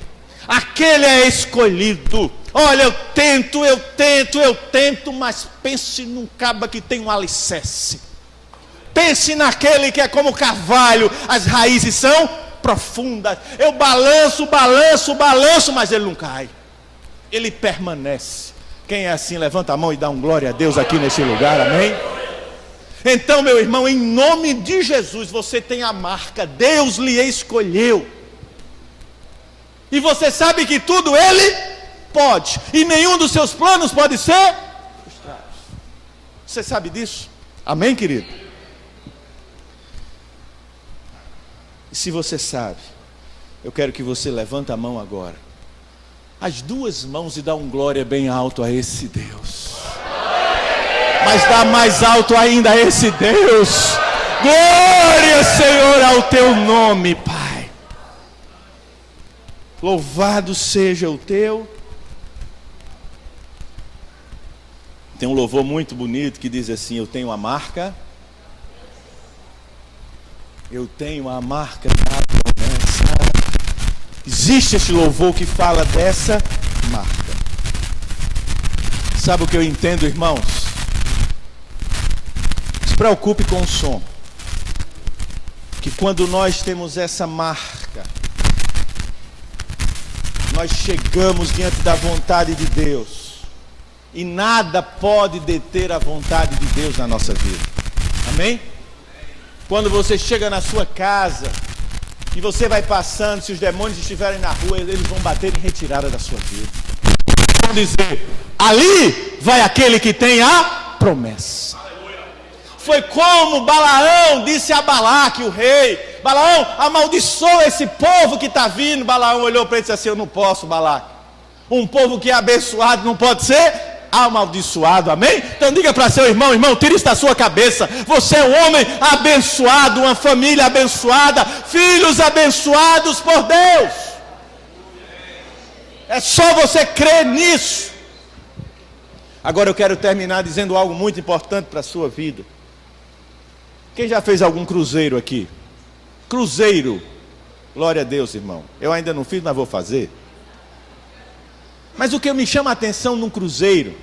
Speaker 1: Aquele é escolhido. Olha, eu tento, mas pense num caba que tem um alicerce. Pense naquele que é como carvalho, as raízes são profundas. Eu balanço, mas ele não cai. Ele permanece. Quem é assim, levanta a mão e dá um glória a Deus aqui neste lugar, amém? Então, meu irmão, em nome de Jesus, você tem a marca, Deus lhe escolheu. E você sabe que tudo Ele pode, e nenhum dos seus planos pode ser frustrado. Você sabe disso? Amém, querido? E se você sabe, eu quero que você levante a mão agora, as duas mãos, e dá um glória bem alto a esse Deus. Mas dá mais alto ainda a esse Deus. Glória, Senhor, ao teu nome, Pai. Louvado seja o teu. Tem um louvor muito bonito que diz assim: eu tenho a marca. Eu tenho a marca da promessa. Existe este louvor que fala dessa marca. Sabe o que eu entendo, irmãos? Se preocupe com o som. Que quando nós temos essa marca, nós chegamos diante da vontade de Deus. E nada pode deter a vontade de Deus na nossa vida. Amém? Quando você chega na sua casa e você vai passando, se os demônios estiverem na rua, eles vão bater em retirada da sua vida. Vão dizer: ali vai aquele que tem a promessa. Foi como Balaão disse a Balaque, o rei: Balaão, amaldiçoa esse povo que está vindo. Balaão olhou para ele e disse assim: eu não posso, Balaque. Um povo que é abençoado não pode ser amaldiçoado, amém? Então diga para seu irmão: irmão, tira isso da sua cabeça. Você é um homem abençoado, uma família abençoada, filhos abençoados por Deus. É só você crer nisso. Agora eu quero terminar dizendo algo muito importante para a sua vida. Quem já fez algum cruzeiro aqui? Cruzeiro. Glória a Deus, irmão. Eu ainda não fiz, mas vou fazer. Mas o que me chama a atenção num cruzeiro,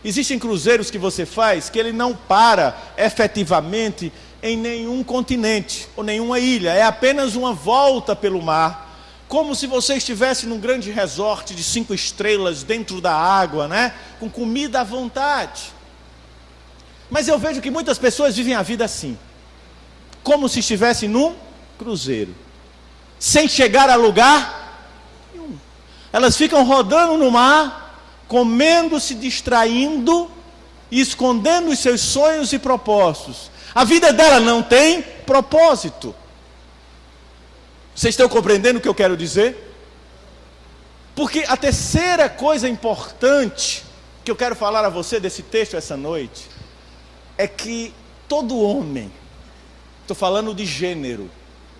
Speaker 1: existem cruzeiros que você faz que ele não para efetivamente em nenhum continente ou nenhuma ilha. É apenas uma volta pelo mar, como se você estivesse num grande resort de 5 estrelas dentro da água, né? Com comida à vontade. Mas eu vejo que muitas pessoas vivem a vida assim, como se estivessem num cruzeiro, sem chegar a lugar. Elas ficam rodando no mar, comendo, se distraindo e escondendo os seus sonhos e propósitos. A vida dela não tem propósito. Vocês estão compreendendo o que eu quero dizer? Porque a terceira coisa importante que eu quero falar a você desse texto essa noite é que todo homem, estou falando de gênero,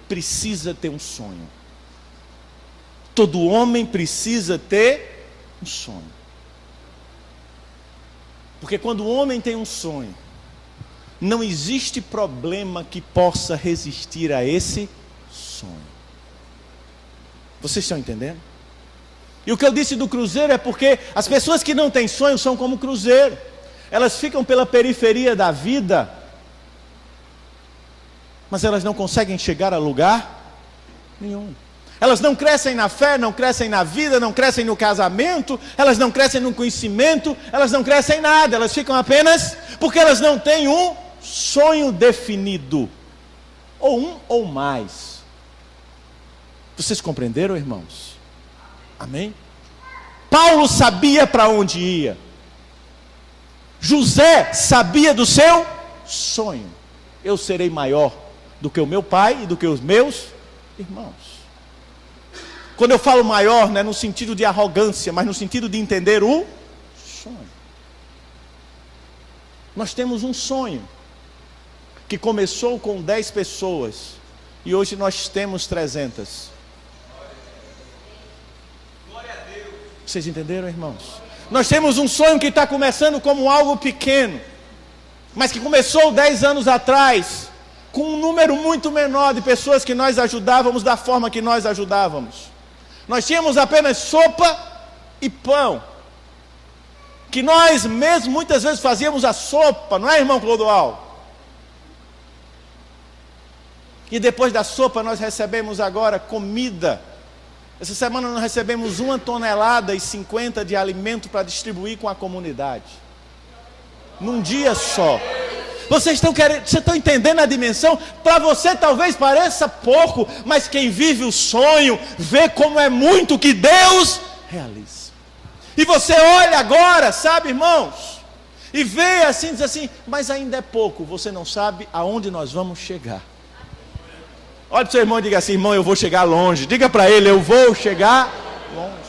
Speaker 1: precisa ter um sonho. Todo homem precisa ter um sonho. Porque quando o homem tem um sonho, não existe problema que possa resistir a esse sonho. Vocês estão entendendo? E o que eu disse do cruzeiro é porque as pessoas que não têm sonho são como cruzeiro. Elas ficam pela periferia da vida, mas elas não conseguem chegar a lugar nenhum. Elas não crescem na fé, não crescem na vida, não crescem no casamento, elas não crescem no conhecimento, elas não crescem em nada, elas ficam apenas porque elas não têm um sonho definido, ou um ou mais. Vocês compreenderam, irmãos? Amém? Paulo sabia para onde ia. José sabia do seu sonho. Eu serei maior do que o meu pai e do que os meus irmãos. Quando eu falo maior, não é no sentido de arrogância, mas no sentido de entender o sonho. Nós temos um sonho que começou com 10 pessoas e hoje nós temos 300. Glória a Deus. Vocês entenderam, irmãos? Nós temos um sonho que está começando como algo pequeno, mas que começou 10 anos atrás, com um número muito menor de pessoas que nós ajudávamos da forma que nós ajudávamos. Nós tínhamos apenas sopa e pão, que nós mesmos muitas vezes fazíamos a sopa, não é, irmão Clodoaldo? E depois da sopa nós recebemos agora comida Essa semana nós recebemos 1,50 toneladas de alimento para distribuir com a comunidade. Num dia só. Vocês estão entendendo a dimensão? Para você talvez pareça pouco, mas quem vive o sonho, vê como é muito que Deus realiza. E você olha agora, sabe, irmãos? E vê assim, diz assim, mas ainda é pouco. Você não sabe aonde nós vamos chegar. Olha para o seu irmão e diga assim, irmão, eu vou chegar longe. Diga para ele, eu vou chegar longe.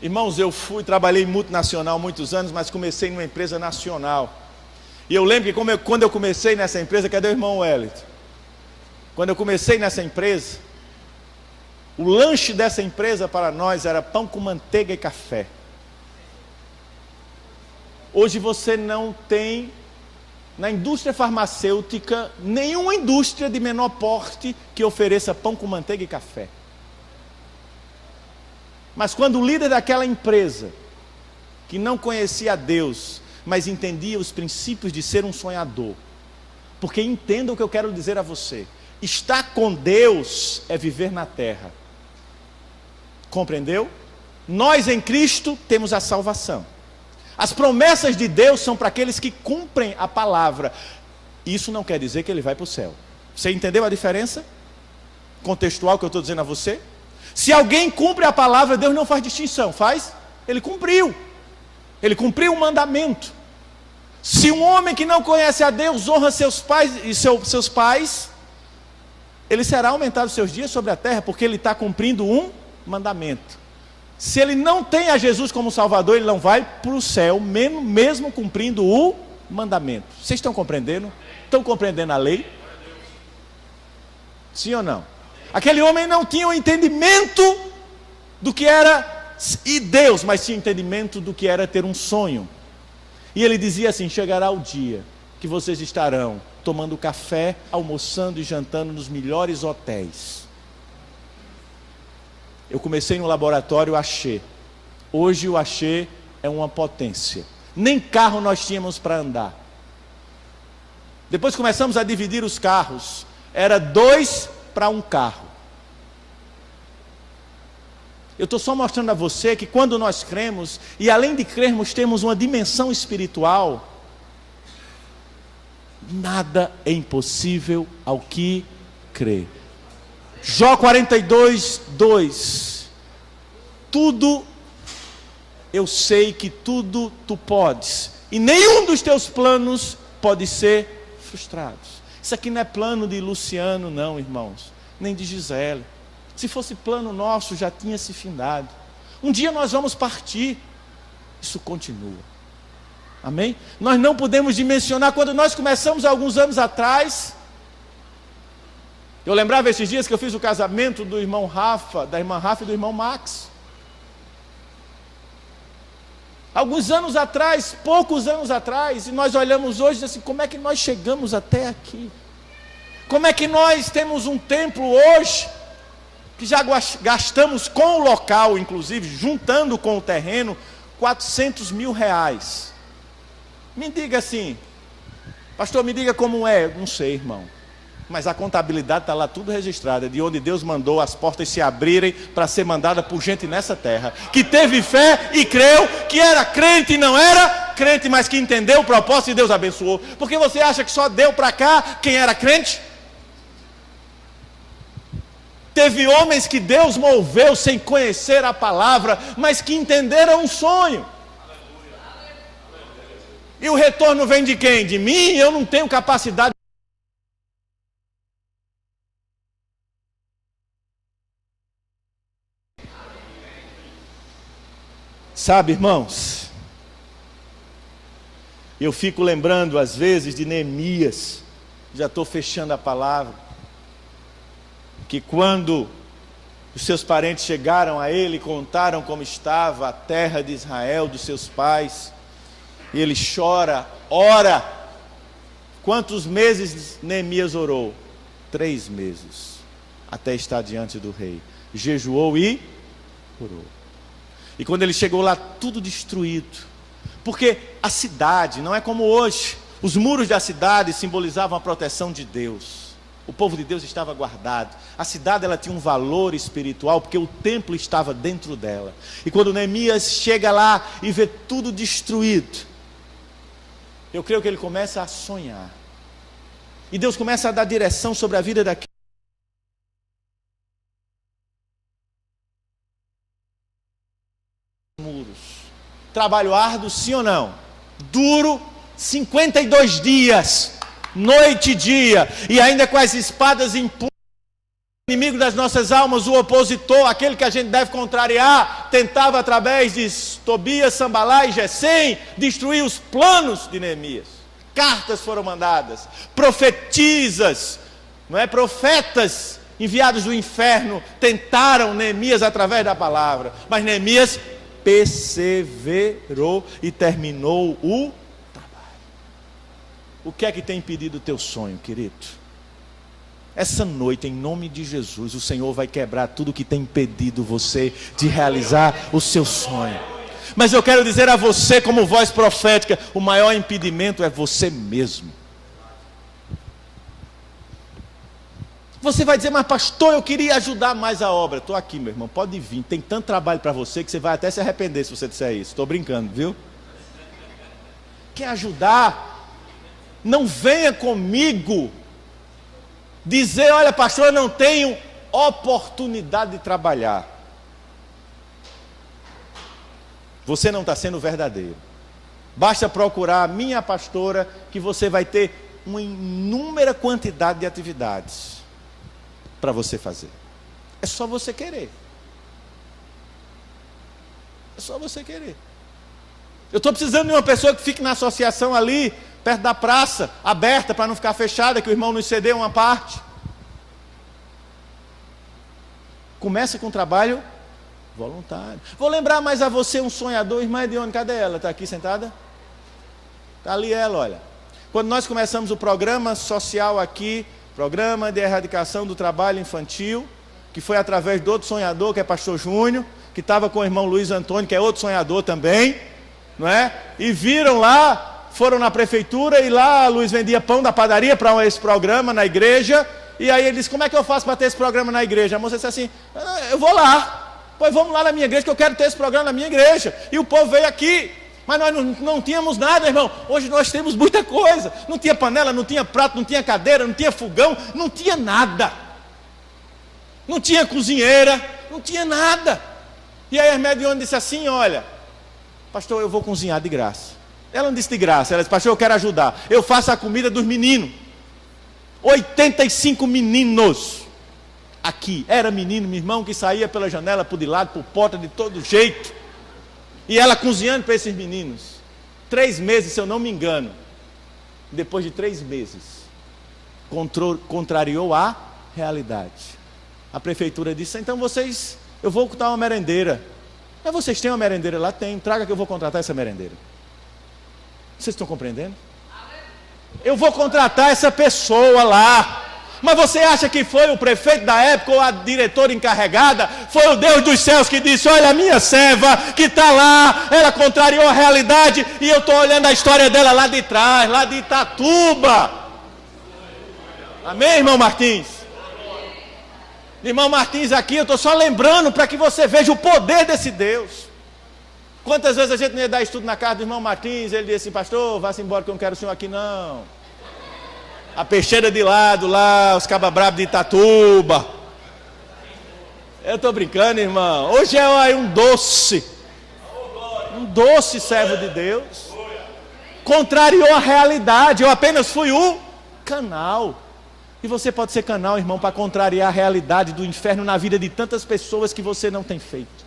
Speaker 1: Irmãos, trabalhei em multinacional muitos anos, mas comecei numa empresa nacional. E eu lembro que quando eu comecei nessa empresa, cadê o irmão Wellington? Quando eu comecei nessa empresa, o lanche dessa empresa para nós era pão com manteiga e café. Hoje você não tem, na indústria farmacêutica, nenhuma indústria de menor porte que ofereça pão com manteiga e café. Mas quando o líder daquela empresa, que não conhecia a Deus, mas entendia os princípios de ser um sonhador, porque entenda o que eu quero dizer a você, estar com Deus é viver na terra. Compreendeu? Nós em Cristo temos a salvação. As promessas de Deus são para aqueles que cumprem a palavra. Isso não quer dizer que ele vai para o céu. Você entendeu a diferença contextual que eu estou dizendo a você? Se alguém cumpre a palavra, Deus não faz distinção, faz? Ele cumpriu o mandamento. Se um homem que não conhece a Deus honra seus pais e seus pais, ele será aumentado seus dias sobre a terra, porque ele está cumprindo um mandamento. Se ele não tem a Jesus como Salvador, ele não vai para o céu, mesmo cumprindo o mandamento. Vocês estão compreendendo? Estão compreendendo a lei? Sim ou não? Aquele homem não tinha o entendimento do que era e Deus, mas tinha entendimento do que era ter um sonho. E ele dizia assim, chegará o dia que vocês estarão tomando café, almoçando e jantando nos melhores hotéis. Eu comecei no laboratório Axê. Hoje o Axê é uma potência. Nem carro nós tínhamos para andar. Depois começamos a dividir os carros. Era 2 para 1 carro. Eu estou só mostrando a você que quando nós cremos, e além de crermos, temos uma dimensão espiritual, nada é impossível ao que crê. Jó 42, 2. Tudo, eu sei que tudo tu podes, e nenhum dos teus planos pode ser frustrado. Isso aqui não é plano de Luciano não, irmãos, nem de Gisele. Se fosse plano nosso, já tinha se findado. Um dia nós vamos partir. Isso continua. Amém? Nós não podemos dimensionar. Quando nós começamos alguns anos atrás, eu lembrava esses dias que eu fiz o casamento do irmão Rafa, da irmã Rafa e do irmão Max. Alguns anos atrás, poucos anos atrás, e nós olhamos hoje assim, como é que nós chegamos até aqui? Como é que nós temos um templo hoje, que já gastamos com o local, inclusive, juntando com o terreno, 400 mil reais. Me diga assim, pastor, me diga como é. Não sei, irmão, mas a contabilidade está lá tudo registrada, de onde Deus mandou as portas se abrirem para ser mandada por gente nessa terra, que teve fé e creu, que era crente e não era crente, mas que entendeu o propósito e Deus abençoou. Porque você acha que só deu para cá quem era crente? Teve homens que Deus moveu sem conhecer a palavra, mas que entenderam um sonho. E o retorno vem de quem? De mim? Eu não tenho capacidade. Sabe, irmãos, eu fico lembrando às vezes de Neemias, já estou fechando a palavra, que quando os seus parentes chegaram a ele e contaram como estava a terra de Israel, dos seus pais, e ele chora, ora. Quantos meses Neemias orou? 3 meses, até estar diante do rei. Jejuou e orou. E quando ele chegou lá, tudo destruído, porque a cidade não é como hoje. Os muros da cidade simbolizavam a proteção de Deus. O povo de Deus estava guardado. A cidade ela tinha um valor espiritual, porque o templo estava dentro dela. E quando Neemias chega lá e vê tudo destruído, eu creio que ele começa a sonhar. E Deus começa a dar direção sobre a vida daquele muros. Trabalho árduo, sim ou não? Duro, 52 dias. Noite e dia, e ainda com as espadas em punho, o inimigo das nossas almas, o opositor, aquele que a gente deve contrariar, tentava através de Tobias, Sambalá e Gesem, destruir os planos de Neemias. Cartas foram mandadas, profetisas, profetas enviados do inferno, tentaram Neemias através da palavra, mas Neemias perseverou e terminou o O que é que tem impedido o teu sonho, querido? Essa noite, em nome de Jesus, o Senhor vai quebrar tudo que tem impedido você de realizar o seu sonho. Mas eu quero dizer a você, como voz profética, o maior impedimento é você mesmo. Você vai dizer, mas pastor, eu queria ajudar mais a obra. Estou aqui, meu irmão, pode vir. Tem tanto trabalho para você que você vai até se arrepender se você disser isso. Estou brincando, viu? Quer ajudar? Não venha comigo dizer, olha pastor, eu não tenho oportunidade de trabalhar. Você não está sendo verdadeiro. Basta procurar a minha pastora, que você vai ter uma inúmera quantidade de atividades para você fazer. É só você querer. É só você querer. Eu estou precisando de uma pessoa que fique na associação ali, perto da praça, aberta, para não ficar fechada, que o irmão nos cedeu uma parte. Começa com um trabalho voluntário. Vou lembrar mais a você, um sonhador. Irmã Edione, cadê ela? Está aqui sentada? Está ali ela, olha. Quando nós começamos o programa social aqui, programa de erradicação do trabalho infantil, que foi através do outro sonhador, que é pastor Júnior, que estava com o irmão Luiz Antônio, que é outro sonhador também, não é? E viram lá, foram na prefeitura, e lá a Luiz vendia pão da padaria para esse programa na igreja. E aí ele disse, como é que eu faço para ter esse programa na igreja? A moça disse assim, eu vou lá, pois vamos lá na minha igreja, que eu quero ter esse programa na minha igreja. E o povo veio aqui, mas nós não tínhamos nada, irmão. Hoje nós temos muita coisa. Não tinha panela, não tinha prato, não tinha cadeira, não tinha fogão, não tinha nada. Não tinha cozinheira, não tinha nada. E aí a irmã Edione disse assim, olha, pastor, eu vou cozinhar de graça. Ela não disse de graça, ela disse, pastor, eu quero ajudar. Eu faço a comida dos meninos. 85 meninos. Aqui, era menino, meu irmão, que saía pela janela, por de lado, por porta, de todo jeito. E ela cozinhando para esses meninos. 3 meses, se eu não me engano. Depois de 3 meses, contrariou a realidade. A prefeitura disse, então vocês, eu vou dar uma merendeira. Mas vocês têm uma merendeira lá? Tem, traga que eu vou contratar essa merendeira. Vocês estão compreendendo? Eu vou contratar essa pessoa lá. Mas você acha que foi o prefeito da época ou a diretora encarregada? Foi o Deus dos céus que disse, olha a minha serva que está lá, ela contrariou a realidade, e eu estou olhando a história dela lá de trás, lá de Itatuba. Amém, irmão Martins? Irmão Martins aqui, eu estou só lembrando para que você veja o poder desse Deus. Quantas vezes a gente não ia dar estudo na casa do irmão Martins, ele disse assim, pastor, vá-se embora que eu não quero o senhor aqui não. A peixeira de lado lá, os cabas brabos de Itatuba. Eu estou brincando, irmão. Hoje é um doce servo de Deus. Contrariou a realidade, eu apenas fui o canal. E você pode ser canal, irmão, para contrariar a realidade do inferno na vida de tantas pessoas que você não tem feito.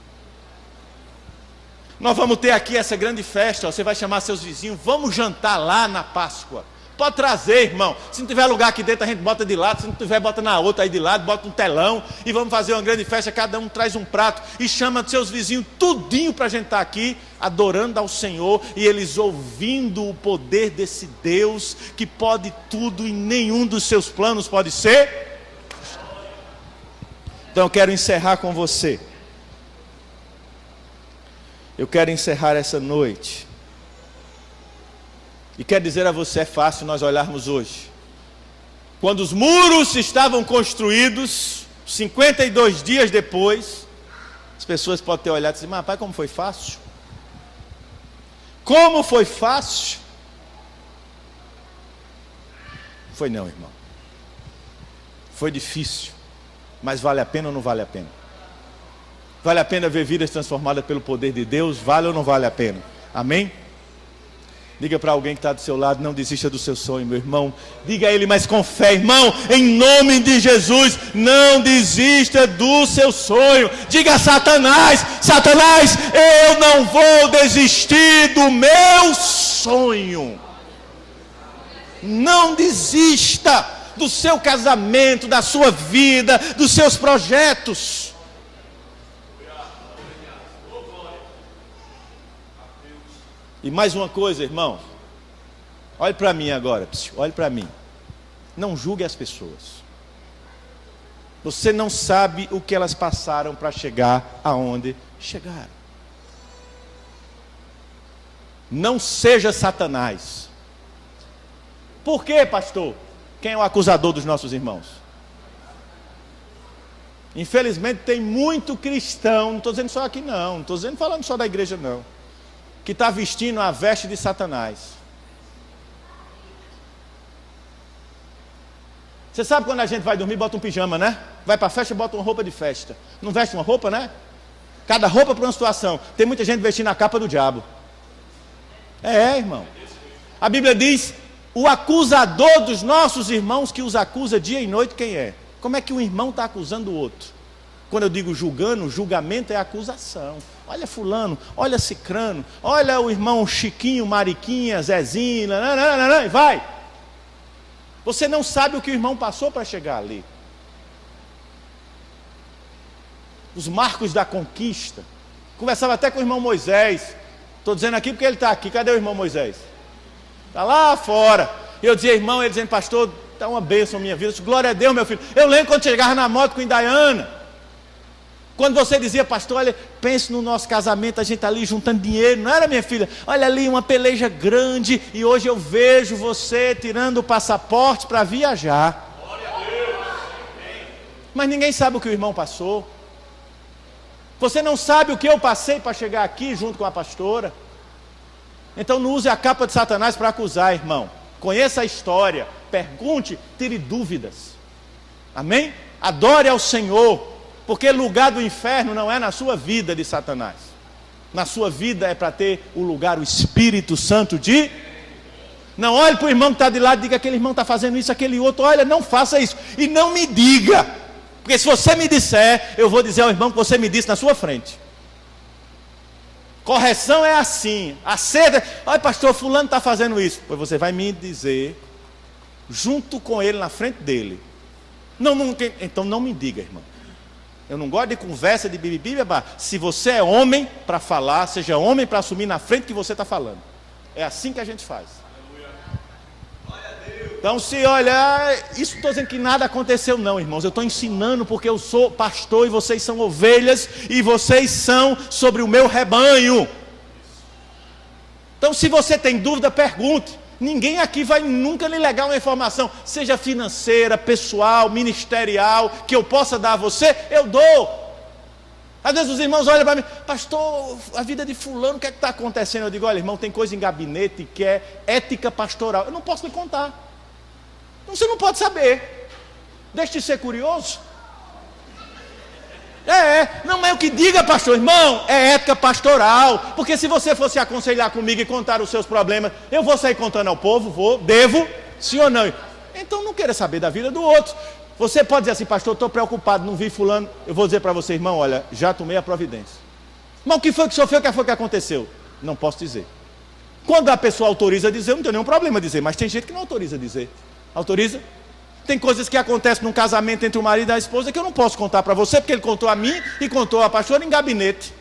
Speaker 1: Nós vamos ter aqui essa grande festa, ó, você vai chamar seus vizinhos, vamos jantar lá na Páscoa. Pode trazer, irmão. Se não tiver lugar aqui dentro, a gente bota de lado. Se não tiver, bota na outra aí de lado, bota um telão. E vamos fazer uma grande festa, cada um traz um prato. E chama seus vizinhos tudinho para a gente estar aqui, adorando ao Senhor. E eles ouvindo o poder desse Deus, que pode tudo e nenhum dos seus planos pode ser. Então eu quero encerrar com você. Eu quero encerrar essa noite. E quero dizer a você, é fácil nós olharmos hoje. Quando os muros estavam construídos, 52 dias depois, as pessoas podem ter olhado e dizer, mas rapaz, como foi fácil? Como foi fácil? Foi não, irmão. Foi difícil. Mas vale a pena ou não vale a pena? Vale a pena ver vidas transformadas pelo poder de Deus? Vale ou não vale a pena? Amém? Diga para alguém que está do seu lado, não desista do seu sonho, meu irmão. Diga a ele, mas com fé, irmão, em nome de Jesus, não desista do seu sonho. Diga a Satanás, Satanás, eu não vou desistir do meu sonho. Não desista do seu casamento, da sua vida, dos seus projetos. E mais uma coisa, irmão. Olhe para mim agora, olhe para mim. Não julgue as pessoas. Você não sabe o que elas passaram para chegar aonde chegaram. Não seja Satanás. Por quê, pastor? Quem é o acusador dos nossos irmãos? Infelizmente tem muito cristão, não estou dizendo só aqui não estou falando só da igreja não, que está vestindo a veste de Satanás. Você sabe quando a gente vai dormir, bota um pijama, né? Vai para a festa, bota uma roupa de festa. Não veste uma roupa, né? Cada roupa para uma situação. Tem muita gente vestindo a capa do diabo. Irmão. A Bíblia diz, o acusador dos nossos irmãos que os acusa dia e noite, quem é? Como é que um irmão está acusando o outro? Quando eu digo julgando, julgamento é acusação. Olha fulano, olha cicrano, olha o irmão Chiquinho, Mariquinha, Zezinho, e vai. Você não sabe o que o irmão passou para chegar ali. Os marcos da conquista. Conversava até com o irmão Moisés. Estou dizendo aqui porque ele está aqui. Cadê o irmão Moisés? Está lá fora. E eu dizia, irmão, ele dizendo, pastor, está uma bênção na minha vida. Eu disse, glória a Deus, meu filho. Eu lembro quando chegava na moto com Indaiana. Quando você dizia, pastor, olha, pense no nosso casamento, a gente está ali juntando dinheiro, não era, minha filha? Olha ali, uma peleja grande, e hoje eu vejo você tirando o passaporte para viajar. Glória a Deus. Mas ninguém sabe o que o irmão passou. Você não sabe o que eu passei para chegar aqui junto com a pastora. Então não use a capa de Satanás para acusar, irmão. Conheça a história, pergunte, tire dúvidas. Amém? Adore ao Senhor. Porque lugar do inferno não é na sua vida de Satanás. Na sua vida é para ter o lugar, o Espírito Santo de... Não olhe para o irmão que está de lado e diga, aquele irmão está fazendo isso, aquele outro. Olha, não faça isso. E não me diga. Porque se você me disser, eu vou dizer ao irmão que você me disse na sua frente. Correção é assim. Acerta. Olha, pastor, fulano está fazendo isso. Pois você vai me dizer, junto com ele, na frente dele. Então não me diga, irmão. Eu não gosto de conversa de bibibi. Se você é homem para falar, seja homem para assumir na frente que você está falando. É assim que a gente faz. Então se olhar, isso estou dizendo que nada aconteceu não, irmãos. Eu estou ensinando porque eu sou pastor e vocês são ovelhas e vocês são sobre o meu rebanho. Então se você tem dúvida, pergunte. Ninguém aqui vai nunca lhe legar uma informação, seja financeira, pessoal, ministerial, que eu possa dar a você, eu dou. Às vezes os irmãos olham para mim, pastor, a vida de fulano, o que é que está acontecendo? Eu digo, olha irmão, tem coisa em gabinete que é ética pastoral. Eu não posso lhe contar. Você não pode saber. Deixe de ser curioso. Não é o que diga, pastor, irmão, é ética pastoral. Porque se você fosse aconselhar comigo e contar os seus problemas, eu vou sair contando ao povo, devo, sim ou não? Então não queira saber da vida do outro. Você pode dizer assim, pastor, estou preocupado, não vi fulano. Eu vou dizer para você, irmão, olha, já tomei a providência. Mas o que foi que sofreu, o que foi que aconteceu? Não posso dizer. Quando a pessoa autoriza a dizer, eu não tenho nenhum problema dizer, mas tem gente que não autoriza a dizer. Autoriza? Tem coisas que acontecem num casamento entre o marido e a esposa que eu não posso contar para você, porque ele contou a mim e contou a pastora em gabinete.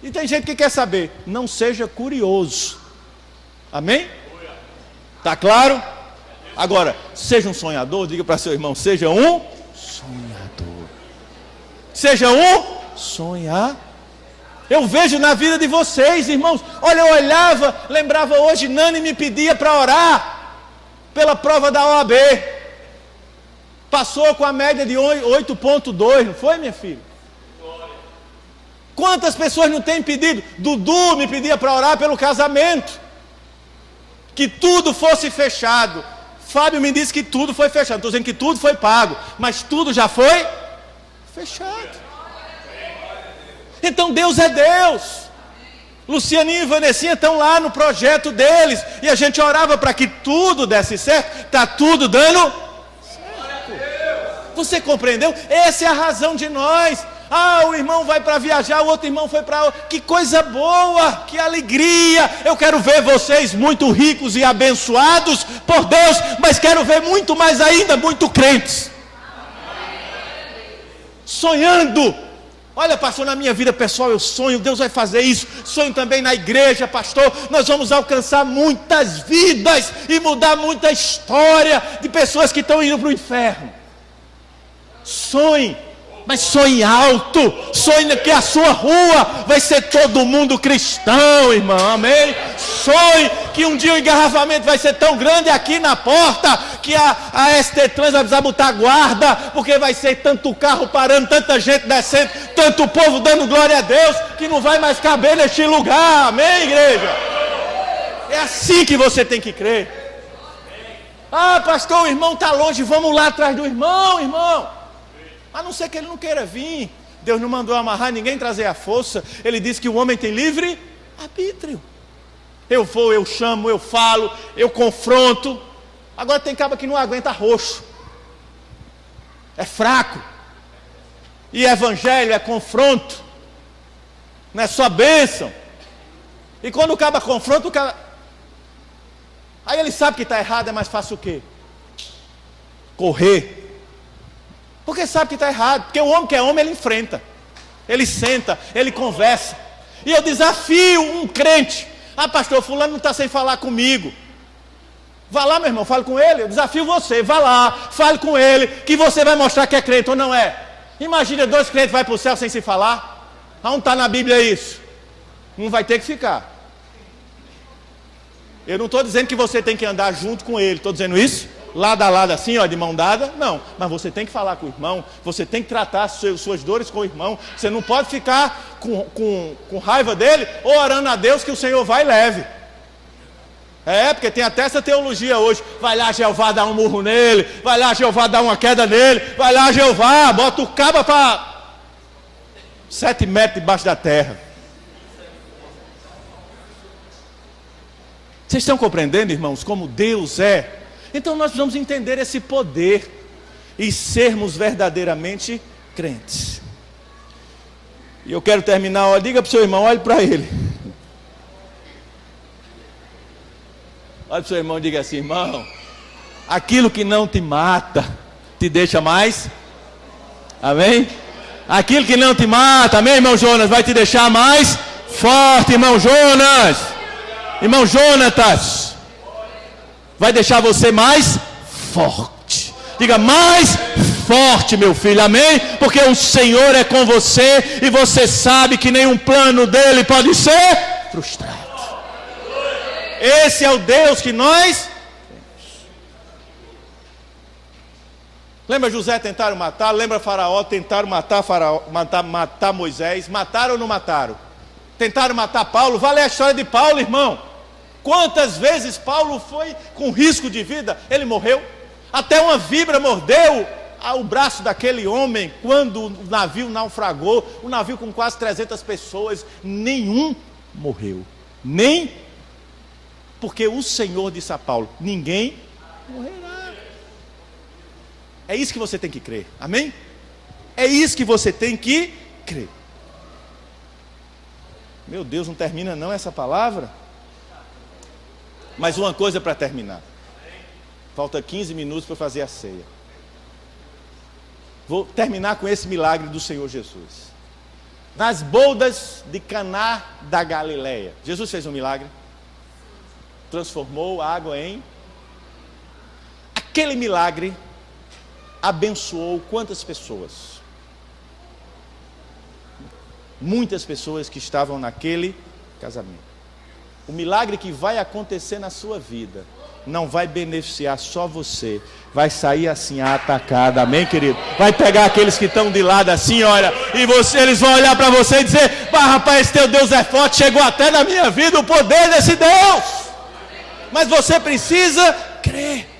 Speaker 1: E tem gente que quer saber. Não seja curioso. Amém? Está claro? Agora, seja um sonhador, diga para seu irmão, seja um sonhador. Seja um sonhador. Eu vejo na vida de vocês, irmãos. Olha, eu olhava, lembrava hoje, Nani me pedia para orar. pela prova da OAB. Passou com a média de 8,2, não foi, minha filha? Quantas pessoas não têm pedido? Dudu me pedia para orar pelo casamento, que tudo fosse fechado. Fábio me disse que tudo foi fechado. Estou dizendo que tudo foi pago, mas tudo já foi fechado. Então Deus é Deus. Lucianinha e Vanessinha estão lá no projeto deles, e a gente orava para que tudo desse certo. Está tudo dando certo. Você compreendeu? Essa é a razão de nós. O irmão vai para viajar, o outro irmão foi para... Que coisa boa, que alegria. Eu quero ver vocês muito ricos e abençoados por Deus, mas quero ver muito mais ainda, muito crentes. Sonhando. Olha, pastor, na minha vida pessoal eu sonho, Deus vai fazer isso. Sonho também na igreja, pastor. Nós vamos alcançar muitas vidas e mudar muita história de pessoas que estão indo para o inferno. Sonhe. Mas sonhe alto, sonhe que a sua rua vai ser todo mundo cristão, irmão, amém? Sonhe que um dia o engarrafamento vai ser tão grande aqui na porta, que a ST Trans vai precisar botar guarda, porque vai ser tanto carro parando, tanta gente descendo, tanto povo dando glória a Deus, que não vai mais caber neste lugar, amém, igreja? É assim que você tem que crer. Pastor, o irmão está longe, vamos lá atrás do irmão. A não ser que ele não queira vir. Deus não mandou amarrar ninguém, trazer a força. Ele disse que o homem tem livre arbítrio. Eu vou, eu chamo, eu falo, eu confronto. Agora tem cabo que não aguenta roxo. É fraco. E evangelho é confronto. Não é só bênção. E quando o cabo confronta, o cabo... Aí ele sabe que está errado, é mais fácil o quê? Correr. Porque sabe que está errado. Porque o homem que é homem, ele enfrenta. Ele senta, ele conversa. E eu desafio um crente. Pastor, fulano não está sem falar comigo. Vá lá, meu irmão, fale com ele. Eu desafio você, vá lá, fale com ele, que você vai mostrar que é crente ou não é. Imagina 2 crentes vai para o céu sem se falar. Aonde está na Bíblia isso? Não vai ter que ficar. Eu não estou dizendo que você tem que andar junto com ele. Estou dizendo isso? Lado a lado assim, de mão dada, não, mas você tem que falar com o irmão, você tem que tratar suas dores com o irmão, você não pode ficar com raiva dele, ou orando a Deus que o Senhor vai e leve. Porque tem até essa teologia hoje, vai lá Jeová dar um murro nele, vai lá Jeová dar uma queda nele, vai lá Jeová, bota o cabo para 7 metros debaixo da terra. Vocês estão compreendendo, irmãos, como Deus é? Então nós precisamos entender esse poder e sermos verdadeiramente crentes. E eu quero terminar, diga para o seu irmão, olhe para ele. Olhe para o seu irmão e diga assim, irmão, aquilo que não te mata, te deixa mais, amém? Aquilo que não te mata, amém, irmão Jonas, vai te deixar mais forte, irmão Jonas. Irmão Jonatas, vai deixar você mais forte. Diga, mais forte, meu filho, amém? Porque o Senhor é com você e você sabe que nenhum plano dele pode ser frustrado. Esse é o Deus que nós temos. Lembra José tentaram matar? Lembra Faraó tentaram matar Moisés? Mataram ou não mataram? Tentaram matar Paulo? Vale a história de Paulo, irmão. Quantas vezes Paulo foi com risco de vida? Ele morreu. Até uma víbora mordeu o braço daquele homem quando o navio naufragou. O navio com quase 300 pessoas. Nenhum morreu. Nem porque o Senhor disse a Paulo, ninguém morrerá. É isso que você tem que crer. Amém? É isso que você tem que crer. Meu Deus, não termina não essa palavra? Mais uma coisa para terminar. Falta 15 minutos para fazer a ceia. Vou terminar com esse milagre do Senhor Jesus. Nas bodas de Caná da Galileia, Jesus fez um milagre. Transformou a água em... Aquele milagre abençoou quantas pessoas? Muitas pessoas que estavam naquele casamento. O milagre que vai acontecer na sua vida não vai beneficiar só você, vai sair assim atacada, amém, querido? Vai pegar aqueles que estão de lado assim, olha, e eles vão olhar para você e dizer: rapaz, teu Deus é forte, chegou até na minha vida o poder desse Deus. Mas você precisa crer.